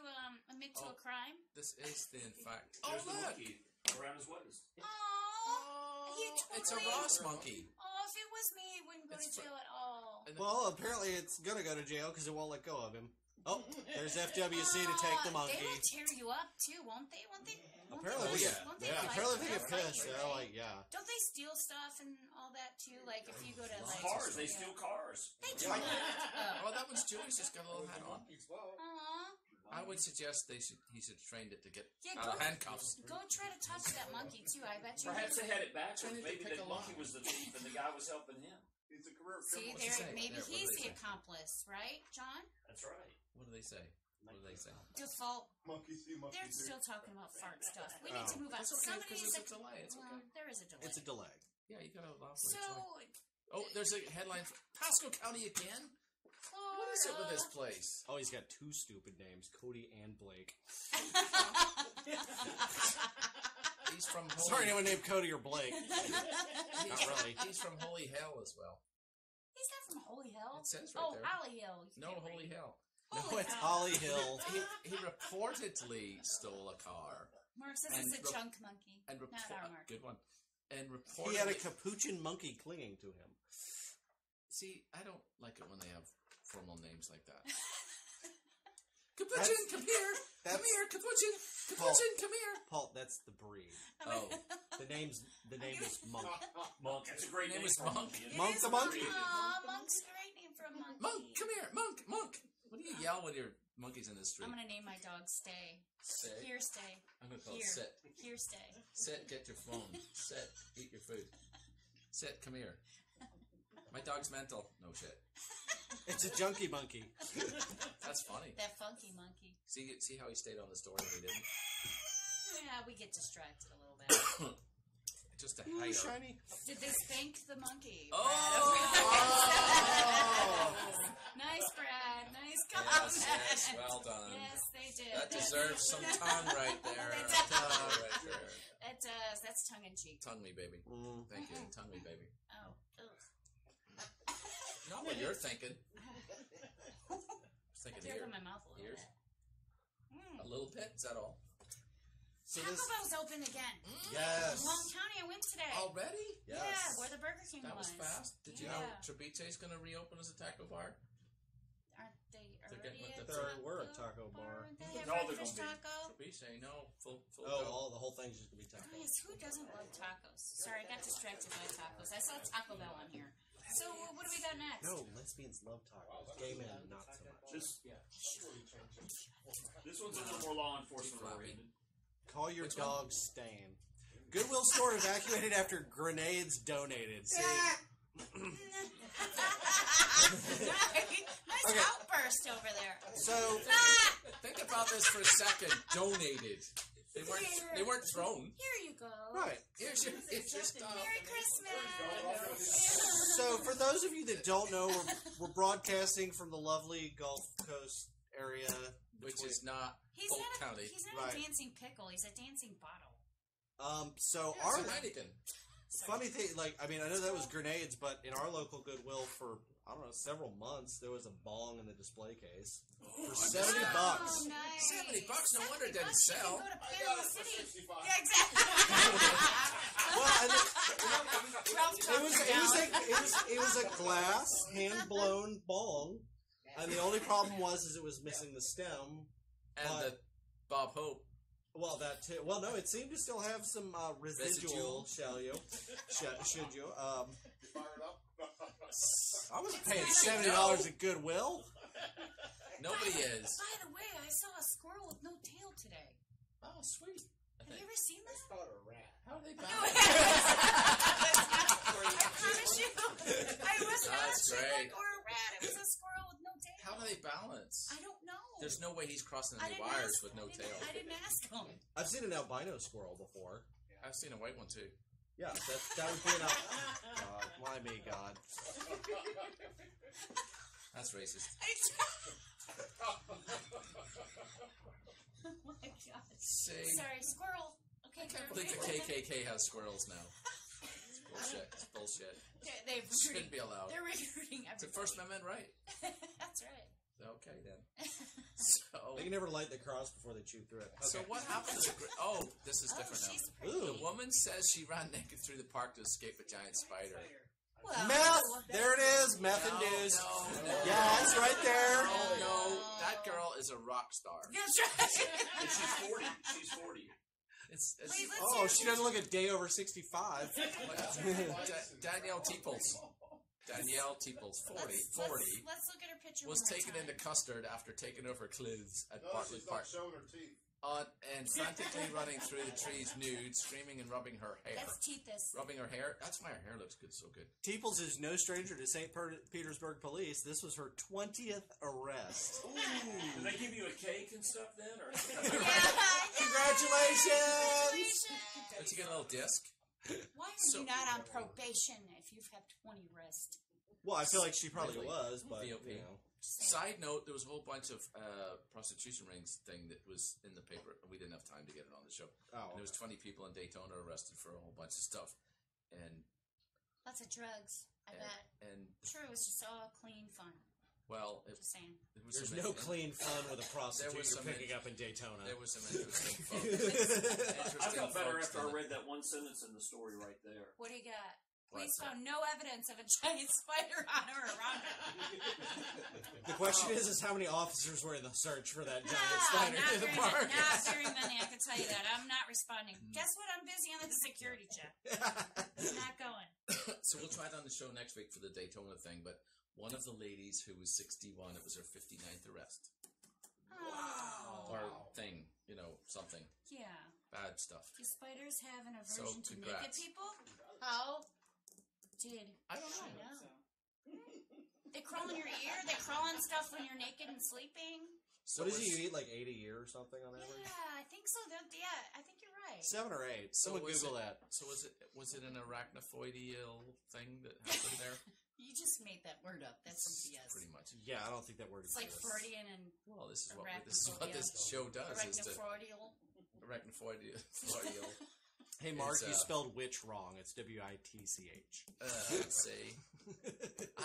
admit to Oh. a crime. This is the in fact. There's Oh the look! monkey around his waist. Aww. Oh, He it's a totally- Ross monkey. Oh, if it was me, it wouldn't go It's to fr- jail at all. And Well, apparently it's gonna go to jail because it won't let go of him. Oh, there's FWC to take the monkey. They will tear you up too, won't they? Won't they? Won't Apparently, they, we yeah. get, Won't they yeah. fight Apparently, you? they get They'll fight pissed. you, They're right? like, yeah. Don't they steal stuff and all that too? Like if you go to like Cars, they steal cars. They do that. Oh, that one's Julie's just got a little hat on. Aw. I would suggest he should have trained it to get Yeah, out go, of handcuffs. go try to talk to that monkey too. I bet you. Perhaps they had it backwards. Trying to Maybe pick the a monkey line. was the thief and the guy was helping him. He's a career See, criminal. What's it say? maybe There, what he's do they the say? accomplice, right, John? That's right. What do they say? What do they say? Default. Monkey see, monkey They're do. still talking about fart stuff. We need to move on. That's okay Somebody because needs it's to. a delay. It's Well, okay. there is a delay. It's a delay. Yeah, you gotta allow for So, it. Oh, there's a headline for Pasco County again. oh, is it with this place? Oh, he's got two stupid names, Cody and Blake. He's from Holy... Sorry, anyone named Cody or Blake. Not really. He's from Holy Hell as well. He's not from Holy Hell. It says right there. Holly Hill. No, Holy Hell. No, it's Holly Hill. He reportedly stole a car. Mark says And it's a chunk monkey. And Not our Mark. Good one. And reportedly... He had a capuchin monkey clinging to him. See, I don't like it when they have formal names like that. Capuchin, come here! Come here, Capuchin! Capuchin, come here! Paul, that's the breed. Oh. The name is Monk. Monk. That's a great Name name. is Monk. Monk the monkey. Aw, Monk's a great name for a monkey. Monk, come here! Monk! What do you yell when your monkey's in the street? I'm gonna name my dog Stay. Stay? Here, Stay. I'm gonna call Here. it Sit. Here, Stay. Sit, get your phone. Sit, eat your food. Sit, come here. My dog's mental. No shit. It's a junkie monkey. That's funny. That funky monkey. See how he stayed on the story and we didn't? Yeah, we get distracted a little bit. Just a Ooh, higher. shiny. Did they spank the monkey? Oh! Nice, Brad. Nice Yes, comment. yes, well done. Yes, they did. That deserves some tongue right there. It does. Tongue right there. It does. That's tongue in cheek. Tongue me, baby. Thank you. Tongue me, baby. Oh. Ugh. Not what you're thinking. I was thinking I here. open my mouth a little Ears. bit. A little bit? Is that all? So Taco this, Bell's open again. yes. Long County, I went today. Already? Yes. Yeah, where the Burger King That was was. fast. Did you Yeah. know Trebite's going to reopen as a taco bar? Aren't they They're already getting at with the There were a taco bar. Aren't they? No, they're Breakfast gonna be. taco? Trebite, no. Full Oh, go. the whole thing's just gonna be tacos. Guys, who doesn't love tacos? Sorry, I got distracted by tacos. I saw Taco Bell on here. So, what do we got next? No, lesbians love tacos. Gay men, not so much. This one's a little more law enforcement oriented. Call your Which dog Stan. Goodwill store evacuated after grenades donated. See, Nice Okay. outburst over there. so Think about this for a second. Donated. They weren't thrown. Here you go. right. Here's your stuff. Merry Christmas. So for those of you that don't know, we're broadcasting from the lovely Gulf Coast area, Which is not He's Polk not, County. he's not Right. a dancing pickle. He's a dancing bottle. So It's our a Heineken. funny thing, like, I mean, I know that was grenades, but in our local Goodwill for, I don't know, several months, there was a bong in the display case for $70. Oh, nice. $70. No wonder it didn't $70 sell. You can go to I Panama got it for City. 65. Yeah, exactly. Well, and Ralph it was a glass hand blown bong, and the only problem was it was missing the stem. And the Bob Hope. Well, that too. Well, no, it seemed to still have some residual. Should you? Fire it up. I wasn't paying You should $70 at Goodwill. Nobody is. By the way, I saw a squirrel with no tail today. Oh, sweet. I Have think. you ever seen that? Call it a rat. How are they No, balanced? I promise you, I was not That's a great. chicken or a rat. It was a squirrel with no tail. How do they balance? I don't know. There's no way he's crossing I any didn't wires ask- with no I didn't- tail. I didn't ask him. I've seen an albino squirrel before. I've seen a white one too. Yeah, that would be an God, why me, God? That's racist. Oh my god. See? Sorry, squirrel. Okay, I can't believe the KKK has squirrels now. It's bullshit. It's bullshit. They've Shouldn't be allowed. They're recruiting It's a everybody. First Amendment right. That's right. Okay then. So, They can never light the cross before they chew through it. so what happened to the? Oh, this is Oh, different she's now. pretty. Ooh. The woman says she ran naked through the park to escape a giant spider. Well, Meth! There it is, meth induced. No. Yeah, it's right there. Oh no, that girl is a rock star. That's right. And she's 40. She's 40. It's Wait, let's Oh, hear she it. doesn't look a day over 65. Danielle Teeples. Danielle Teeples, 40, Let's was look at her picture. one more taken time. into custard after taking off her clothes at No, Bartlett she's Park. not showing her teeth. And frantically running through the trees nude, screaming and rubbing her hair. That's Tethys. Rubbing her hair? That's why her hair looks good, so good. Teeples is no stranger to St. Petersburg police. This was her 20th arrest. Do they give you a cake and stuff then? Or Congratulations! Don't you get a little disc? Why are So- you not on probation if you've had 20 arrests? Well, I feel like she probably Really? was, but VOP. you know. Side note, there was a whole bunch of prostitution rings thing that was in the paper. We didn't have time to get it on the show. Oh, And there was 20 people in Daytona arrested for a whole bunch of stuff. And Lots of drugs, I bet. And Sure, it was just all clean fun. well, Just saying. There's no clean fun with a prostitute was you're some picking up in Daytona. There was some interesting folks. I felt better folks after in I it. read that one sentence in the story right there. What do you got? What? Police found no evidence of a giant spider on her or around her. The question is how many officers were in the search for that giant Ah, spider not in the very park? many, not very many, I can tell you that. I'm not responding. Guess what? I'm busy on the security check. Not going. So we'll try it on the show next week for the Daytona thing, but one of the ladies who was 61, it was her 59th arrest. Oh. Or thing, something. Yeah. Bad stuff. Do spiders have an So, aversion to naked congrats. people? How did I don't know. she know? They crawl in your ear? They crawl on stuff when you're naked and sleeping? So What does was- you eat, like 8 a year or something on average? Yeah, I think so. Yeah, I think you're right. 7 or 8. So Someone was Google it- that. So was it an arachnophobia thing that happened there? You just made that word up. That's some BS. Pretty much. Yeah, I don't think that word It's like exists. Freudian and Well, this is what this show does. Is to arachnophobia. arachnophobia. Hey, Mark, It's, you spelled witch wrong. It's W-I-T-C-H. Let's see.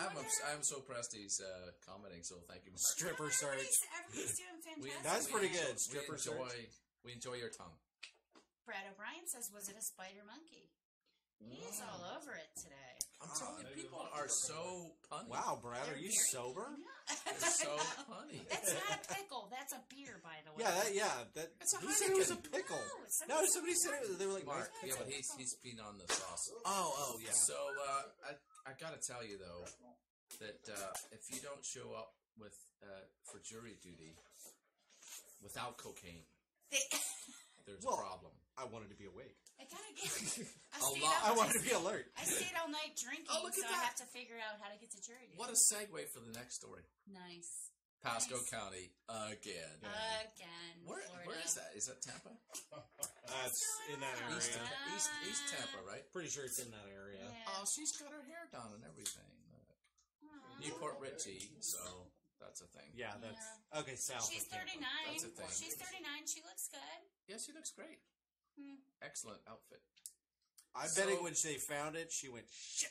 I'm so pressed he's commenting. So thank you. Mark. Stripper search. Everybody's doing fantastic. That's pretty good. We Stripper search. enjoy your tongue. Brad O'Brien says, was it a spider monkey? He's all over it today. I'm telling you, people are so punny. Wow, Brad, are you sober? They're so punny. That's not a pickle. That's a beer, by the way. It's a who said it was a Heineken. pickle? No, No, somebody said it. They were like, Mark, nice yeah, pickle. but he's been on the sauce. Oh, yeah. So I gotta tell you though that if you don't show up with for jury duty without cocaine, there's a problem. I wanted to be awake. I gotta get. I wanted to be alert. I stayed all night drinking, Oh, look so at I that. have to figure out how to get to jury duty. What a segue for the next story. Nice. Pasco Nice. County again. Again. Where Florida. is that? Is that Tampa? That's in that East, area. East Tampa, right? Pretty sure it's in that area. Yeah. Oh, she's got her hair done and everything. Aw. Newport Richie, so that's a thing. Yeah, that's okay. South. She's of Tampa. 39. That's a thing. She's 39. She looks good. Yeah, she looks great. Excellent outfit. I'm betting when they found it, she went shit.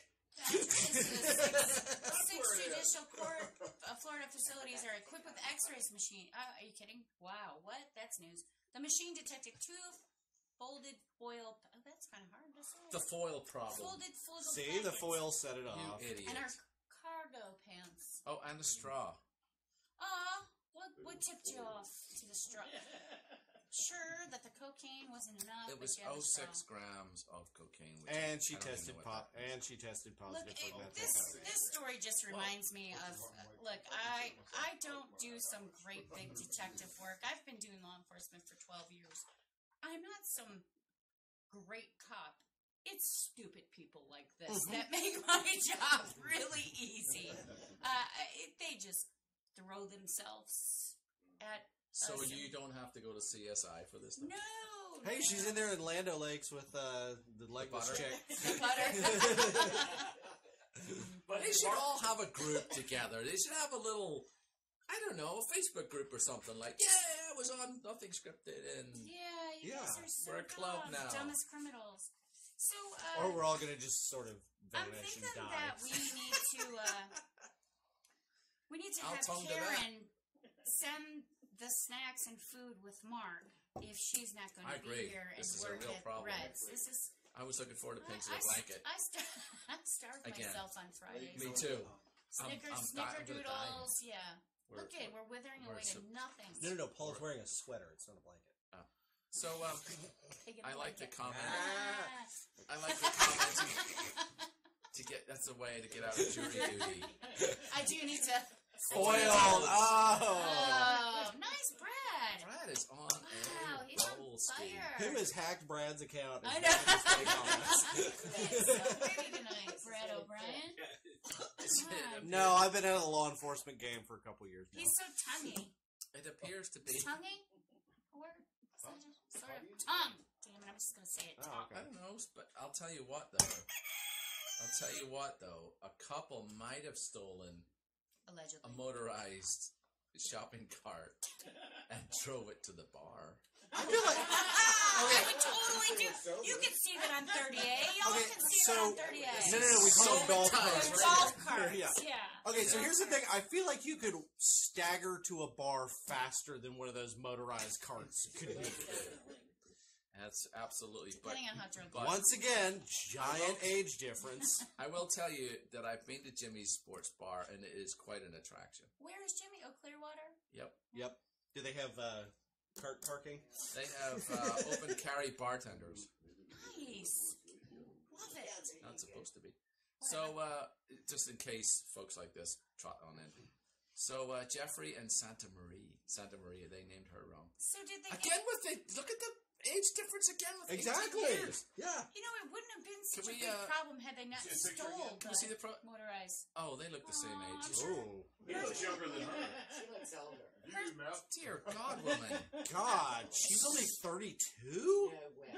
Six judicial court Florida facilities are equipped with X-rays machine. Are you kidding? Wow, what? That's news. The machine detected 2 folded foil. Oh, that's kind of hard to say. The foil problem. Folded See, the packets. foil set it You off. idiot. And her cargo pants. Oh, and a straw. Aw, what tipped you off to the straw? Sure that the cocaine wasn't enough. It but was you had the 06 straw. grams of cocaine. Which And she I don't even tested know what that and she tested Look, positive for this methamphetamine. story just reminds me of. Look, I don't do some great big detective work. I've been doing law enforcement for 12 years. I'm not some great cop. It's stupid people like this that make my job really easy. They just throw themselves at. So us. you don't have to go to CSI for this. No. Hey, she's in there in Lando Lakes with the legless butter. chick. The butter. But They should all have a group together. They should have a little, I don't know, a Facebook group or something like, yeah, it was on Nothing Scripted and Yeah, you guys are so we're a club dumb. now. Dumb as criminals. So, Or we're all gonna just sort of I'm vanish and thinking die. that we need to I'll have tongue to that. Karen send the snacks and food with Mark if she's not going I to agree. be here and This is a work real at problem. Reds. This is. I was looking forward to Pinks in a Blanket. I starved Again. myself on Fridays. Me too. Snickers, I'm gonna die. snickerdoodles, yeah. Look at it, we're withering we're away to so- nothing. No. Paul's wearing a sweater. It's not a blanket. So Take it I like the blanket. comment. Ah. I like the comment to get. That's a way to get out of jury duty. I do need to. Foiled. Oh, nice, Brad. Brad is on Wow, a he's on roll scheme. fire. Who has hacked Brad's account? I and know. Brad's take on us? That's so pretty tonight, Brad O'Brien. Come on. No, I've been out of the law enforcement game for a couple years now. He's so tonguey. It appears to be. Tonguey? A word? Sort of. Tongue. Damn it, I'm just going to say it. Oh, I okay. don't know, but I'll tell you what though. A couple might have stolen Allegedly. a motorized shopping cart and drove it to the bar. I feel like I would totally do. You can see that on 30A. Y'all can see that on 30A. No, we call them golf carts. Golf carts. Yeah. Okay, so here's the thing. I feel like you could stagger to a bar faster than one of those motorized carts could make it. That's absolutely. Depending on how drunk. Once again, giant age difference. I will tell you that I've been to Jimmy's Sports Bar, and it is quite an attraction. Where is Jimmy? Oh, Clearwater. Yep. Do they have cart parking? They have open carry bartenders. Nice. Love it. Not supposed to be. So, just in case folks like this trot on in. So, Jeffrey and Santa Maria, they named her wrong. So did they Look at the age difference again with 18 Exactly. years. Yeah. You know, it wouldn't have been such Can a we, big problem had they not stole Can we see the motorized. Oh, they look the same age. Oh. He looks younger than her. She looks older. You do, Mel. Dear God, woman. God, she's only 32? No way.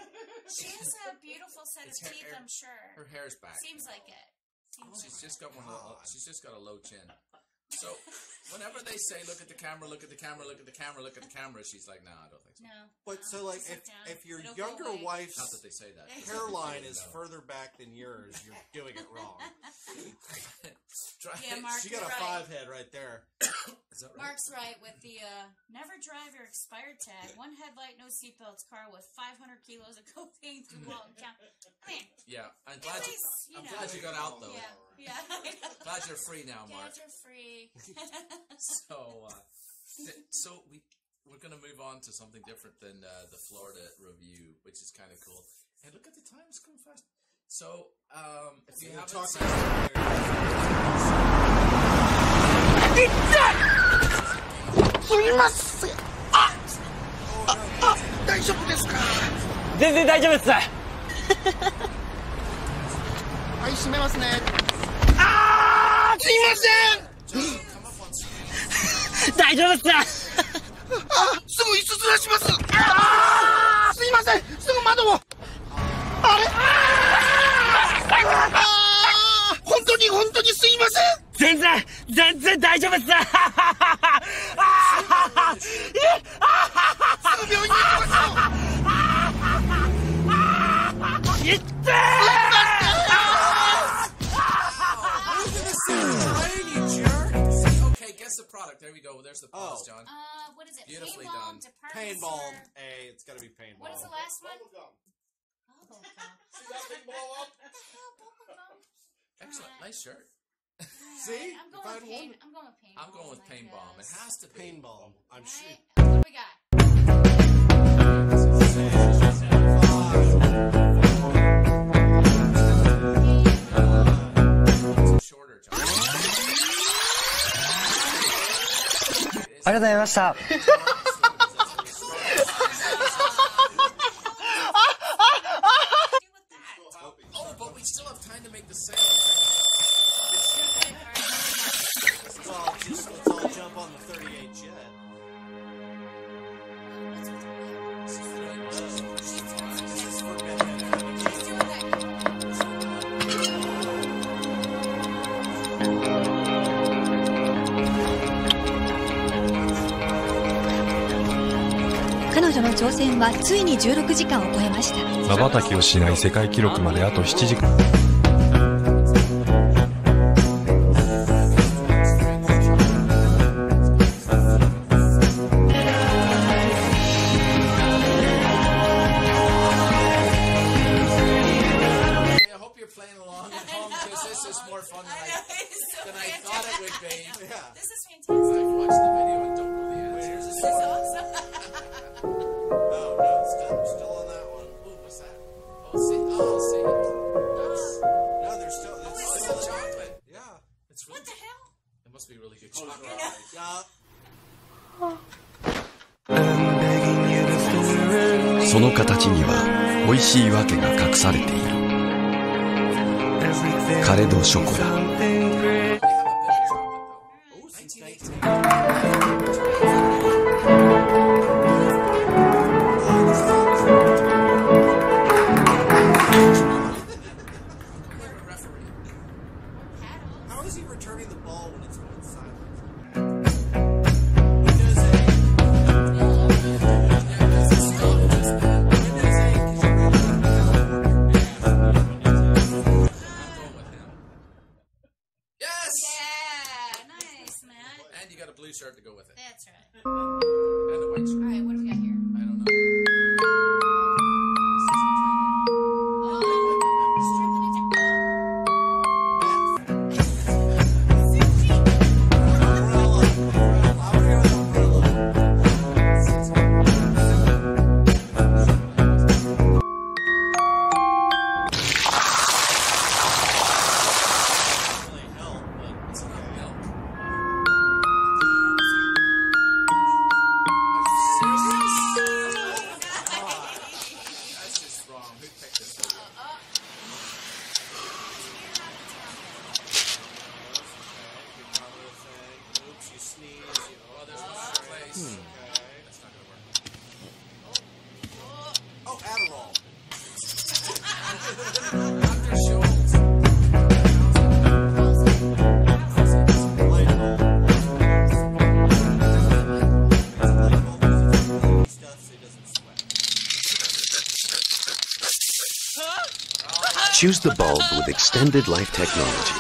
She has a beautiful set of It's her teeth, hair- I'm sure. Her hair's back. Seems like it. She's just got she's just got a low chin. So, whenever they say, look at the camera, look at the camera, look at the camera, look at the camera, she's like, nah, I don't think so. No. But so, like, Sit down. if your It'll go younger away. wife's Not that they say that. hairline is further back than yours, you're doing it wrong. Yeah, Mark, She got a you're right. 5 head right there. Is that right? Mark's right with the never drive your expired tag. One headlight, no seatbelts car with 500 kilos of cocaine through Walton County. I mean, Yeah, I'm at glad, least, I'm glad you got out, though. Yeah. Glad you're free now, Mark. Dads are free. So we're going to move on to something different than the Florida review, which is kind of cool. And look at the time, it's going fast. So, if you haven't talk seen... Okay, guess the product. There we go. There's the pause, John. What is it? Beautifully Paintball, done. department Paintball. store. Hey, it's got to be paintball. What is the last one? Bubblegum. Bubblegum. See that big ball up? What the hell, bubblegum? Excellent. Nice shirt. See? I'm If going I'd with won- paintball. I'm going with paintball. It has to be. Paintball. I'm sure. Right? What do we got? Shorter, John. ありがとうございました。 Oh, but we still have time to make the sale. Well, just let's all jump on the 38 jet. This is for彼女の挑戦はついに16時間を超えました。瞬きをしない世界記録まであと7時間。I hope you're playing along at home because this is more fun than I thought it would be. Yeah. This is fantastic. I've watched the video and don't know the answer. Here's a This is awesome. Oh, no, still on that one. Ooh, what's that? Oh, see. No, there's still. Oh, it's a chocolate. Yeah. It's really What the hell? It must be really good chocolate. Yeah. その形には美味しいわけが隠されている。カレドショコラ。 How is he returning the ball when it's going silent? Choose the bulb with extended life technology.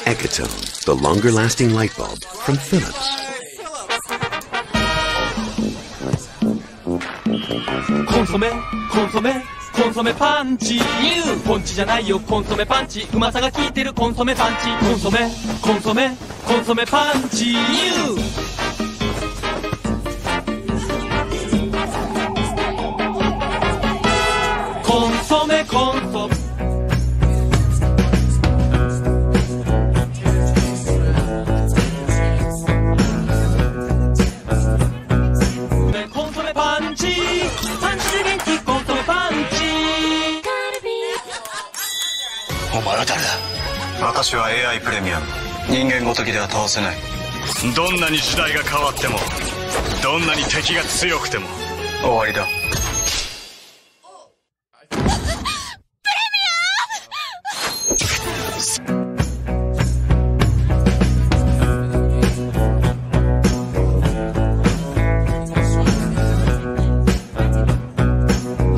Ecotone, the longer-lasting light bulb from Philips. コンソメコンソメコンソメパンチニューポンチじゃないよコンソメパンチうまさが効いてるコンソメパンチコンソメコンソメコンソメパンチニューコンソメコンソメコンソメパンチパンチで元気コンソメパンチお前は誰だ。私は AI プレミアム。人間ごときでは倒せない。どんなに時代が変わってもどんなに敵が強くても終わりだ。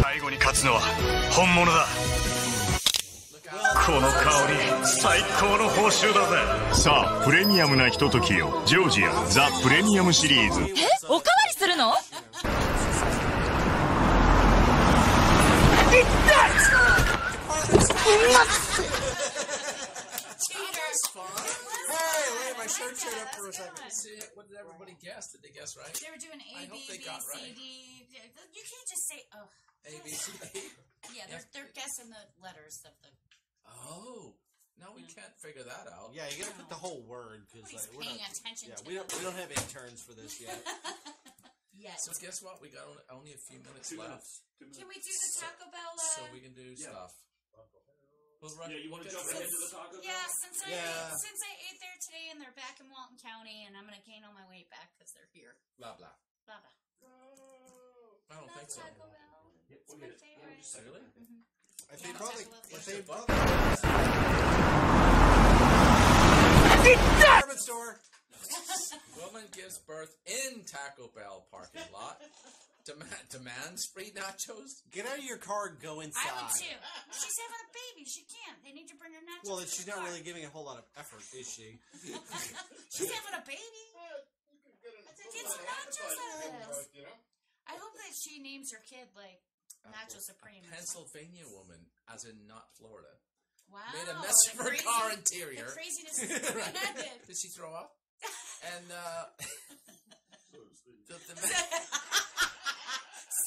最後に勝つのは本物だ。この香り最高の報酬だぜ。さあプレミアムなひとときよ。ジョージアザ・プレミアムシリーズ。おかわりするの？My shirt showed up for a second. See, what did everybody guess? Did they guess right? They were doing A, B, B, C, D. You can't just say, oh. A, B, C, D? Yeah, they're guessing the letters of the... Oh. No, we can't figure that out. Yeah, you gotta put the whole word, because we're paying not... attention to we don't have interns for this yet. Yes. So guess what? We got only a few minutes left. Can we do the Taco Bell? So we can do stuff. Yeah, you want to jump right into the Taco Bell? Yeah, since I ate there today and they're back in Walton County and I'm going to gain on my weight back because they're here. Blah, blah. Blah, blah. I don't think so. Taco Bell. It's my favorite. Really? Mm-hmm. If they probably... Department store. Woman gives birth in Taco Bell parking lot. Demands free nachos. Get out of your car and go inside. I would too. She's having a baby. She can't. They need to bring her nachos. Well, she's not really giving a whole lot of effort, is she? She's having a baby. Get some nachos out of this. I hope that she names her kid like Nacho Supreme. A Pennsylvania woman, as in not Florida. Wow. Made a mess of her car interior. The craziness Right. Did she throw up? And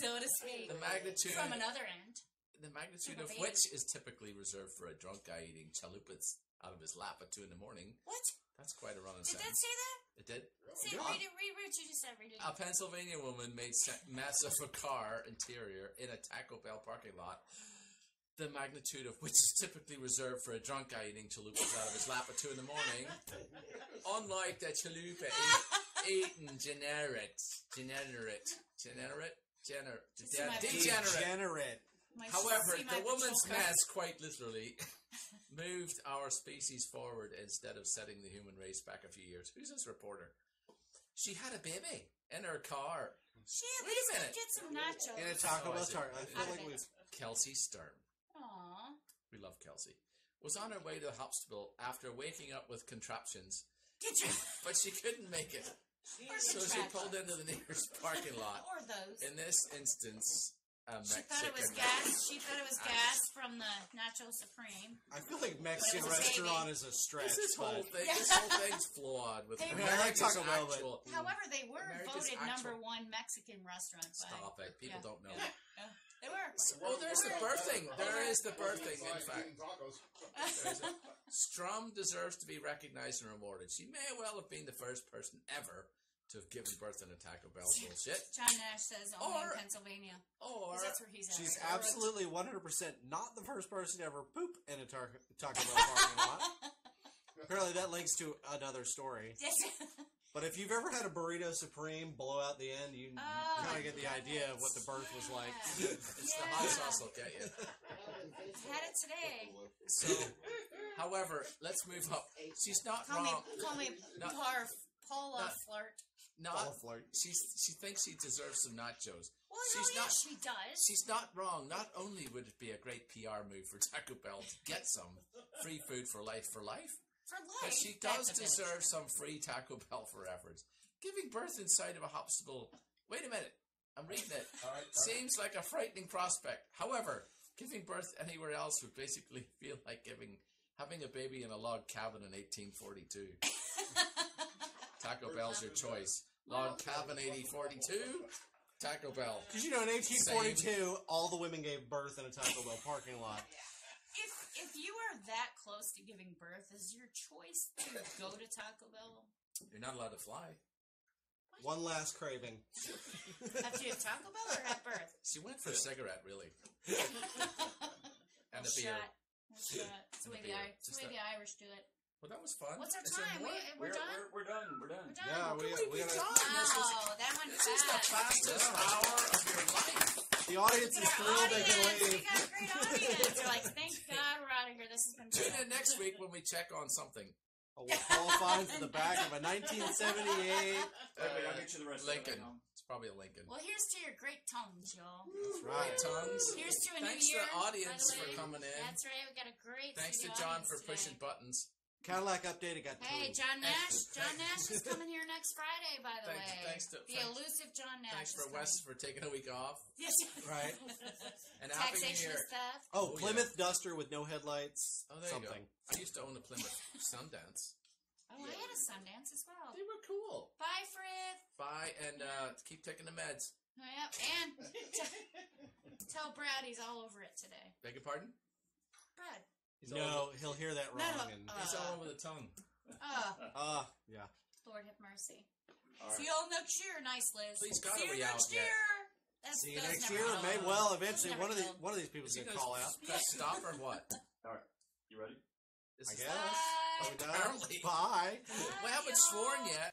so to speak. The magnitude from another end. The magnitude of which is typically reserved for a drunk guy eating chalupas out of his lap at 2 a.m. What? That's quite a running sentence. Did that say that? It did. Say, read what you just said. Read it. A Pennsylvania woman made mess of a car interior in a Taco Bell parking lot. The magnitude of which is typically reserved for a drunk guy eating chalupas out of his lap at 2 a.m. Unlike the chalupa eaten degenerate. However, the woman's mess, quite literally, moved our species forward instead of setting the human race back a few years. Who's this reporter? She had a baby in her car. Wait a minute. Get some nachos. In a Taco Bell car. I feel like we've... Kelsey Stern. Aww. We love Kelsey. Was on her way to the hospital after waking up with contraptions. But she couldn't make it. So she pulled into the nearest parking lot. Or those. In this instance, she thought it was gas. She thought it was gas from the Nacho Supreme. I feel like Mexican restaurant is a stretch. This whole thing's flawed. With I like Taco Bell, but... However, they were America's voted #1 Mexican restaurant. Stop it. People don't know. Yeah. They were. Oh, there's the birthing. There is the birthing, in fact. Strum deserves to be recognized and rewarded. She may well have been the first person ever to have given birth in a Taco Bell. Bullshit. John Nash says only in Pennsylvania. That's where he's at. She's absolutely 100% not the first person to ever poop in a Taco Bell parking lot. Apparently that links to another story. But if you've ever had a burrito supreme blow out the end, you kind of get the idea of what the birth was like. It's the hot sauce will get you. Had it today. So, however, let's move up. She's not wrong. Call me Paula Flart. She thinks she deserves some nachos. Well, she does. She's not wrong. Not only would it be a great PR move for Taco Bell to get some free food for life, but she does deserve some free Taco Bell for efforts. Giving birth inside of a hospital. Wait a minute. I'm reading it. Seems like a frightening prospect. However, giving birth anywhere else would basically feel like having a baby in a log cabin in 1842. Taco Bell's your choice. Log cabin 1842. Taco Bell. Because in 1842, all the women gave birth in a Taco Bell parking lot. If you are that close to giving birth, is your choice to go to Taco Bell? You're not allowed to fly. One last craving. After you have Taco Bell or at birth? She went for a cigarette, really. And a beer. That's the way the Irish do it. Well, that was fun. What's our time? We're done? We're done. Yeah, we got that went fast. This is the fastest hour of your life. The audience is thrilled they can leave. We got a great audience. We're like, thank God we're out of here. This has been Tune in next week when we check on something. We'll qualify for the back of a 1978 I'll get you the rest Lincoln. of it. It's probably a Lincoln. Well, here's to your great tongues, y'all. That's right. Great tongues. Here's to a Thanks new year. to the audience for coming in. That's right. We got a great Thanks to studio John audience for today. pushing buttons. Cadillac update. It got Hey, two. John Nash. John Nash is coming here next Friday, by the way. Thanks to elusive John Nash. Thanks for Wes for taking a week off. Yes. Right. And Happy New Taxation Year. is theft. Oh, Plymouth Duster with no headlights. Oh, there something. you go. I used to own a Plymouth Sundance. Oh, I had a Sundance as well. They were cool. Bye, Frith. Bye, and keep taking the meds. Oh, yep, and tell Brad he's all over it today. Beg your pardon? Brad. He'll hear that wrong. He's all over the tongue. Yeah. Lord have mercy. Right. See you all next year, nice Liz. Please God, see are you we out next yet? year. See you next year. Eventually, one of these people's Is he gonna call out. Press stop or what? All right. You ready? I guess. Apparently. Bye. We haven't sworn yet.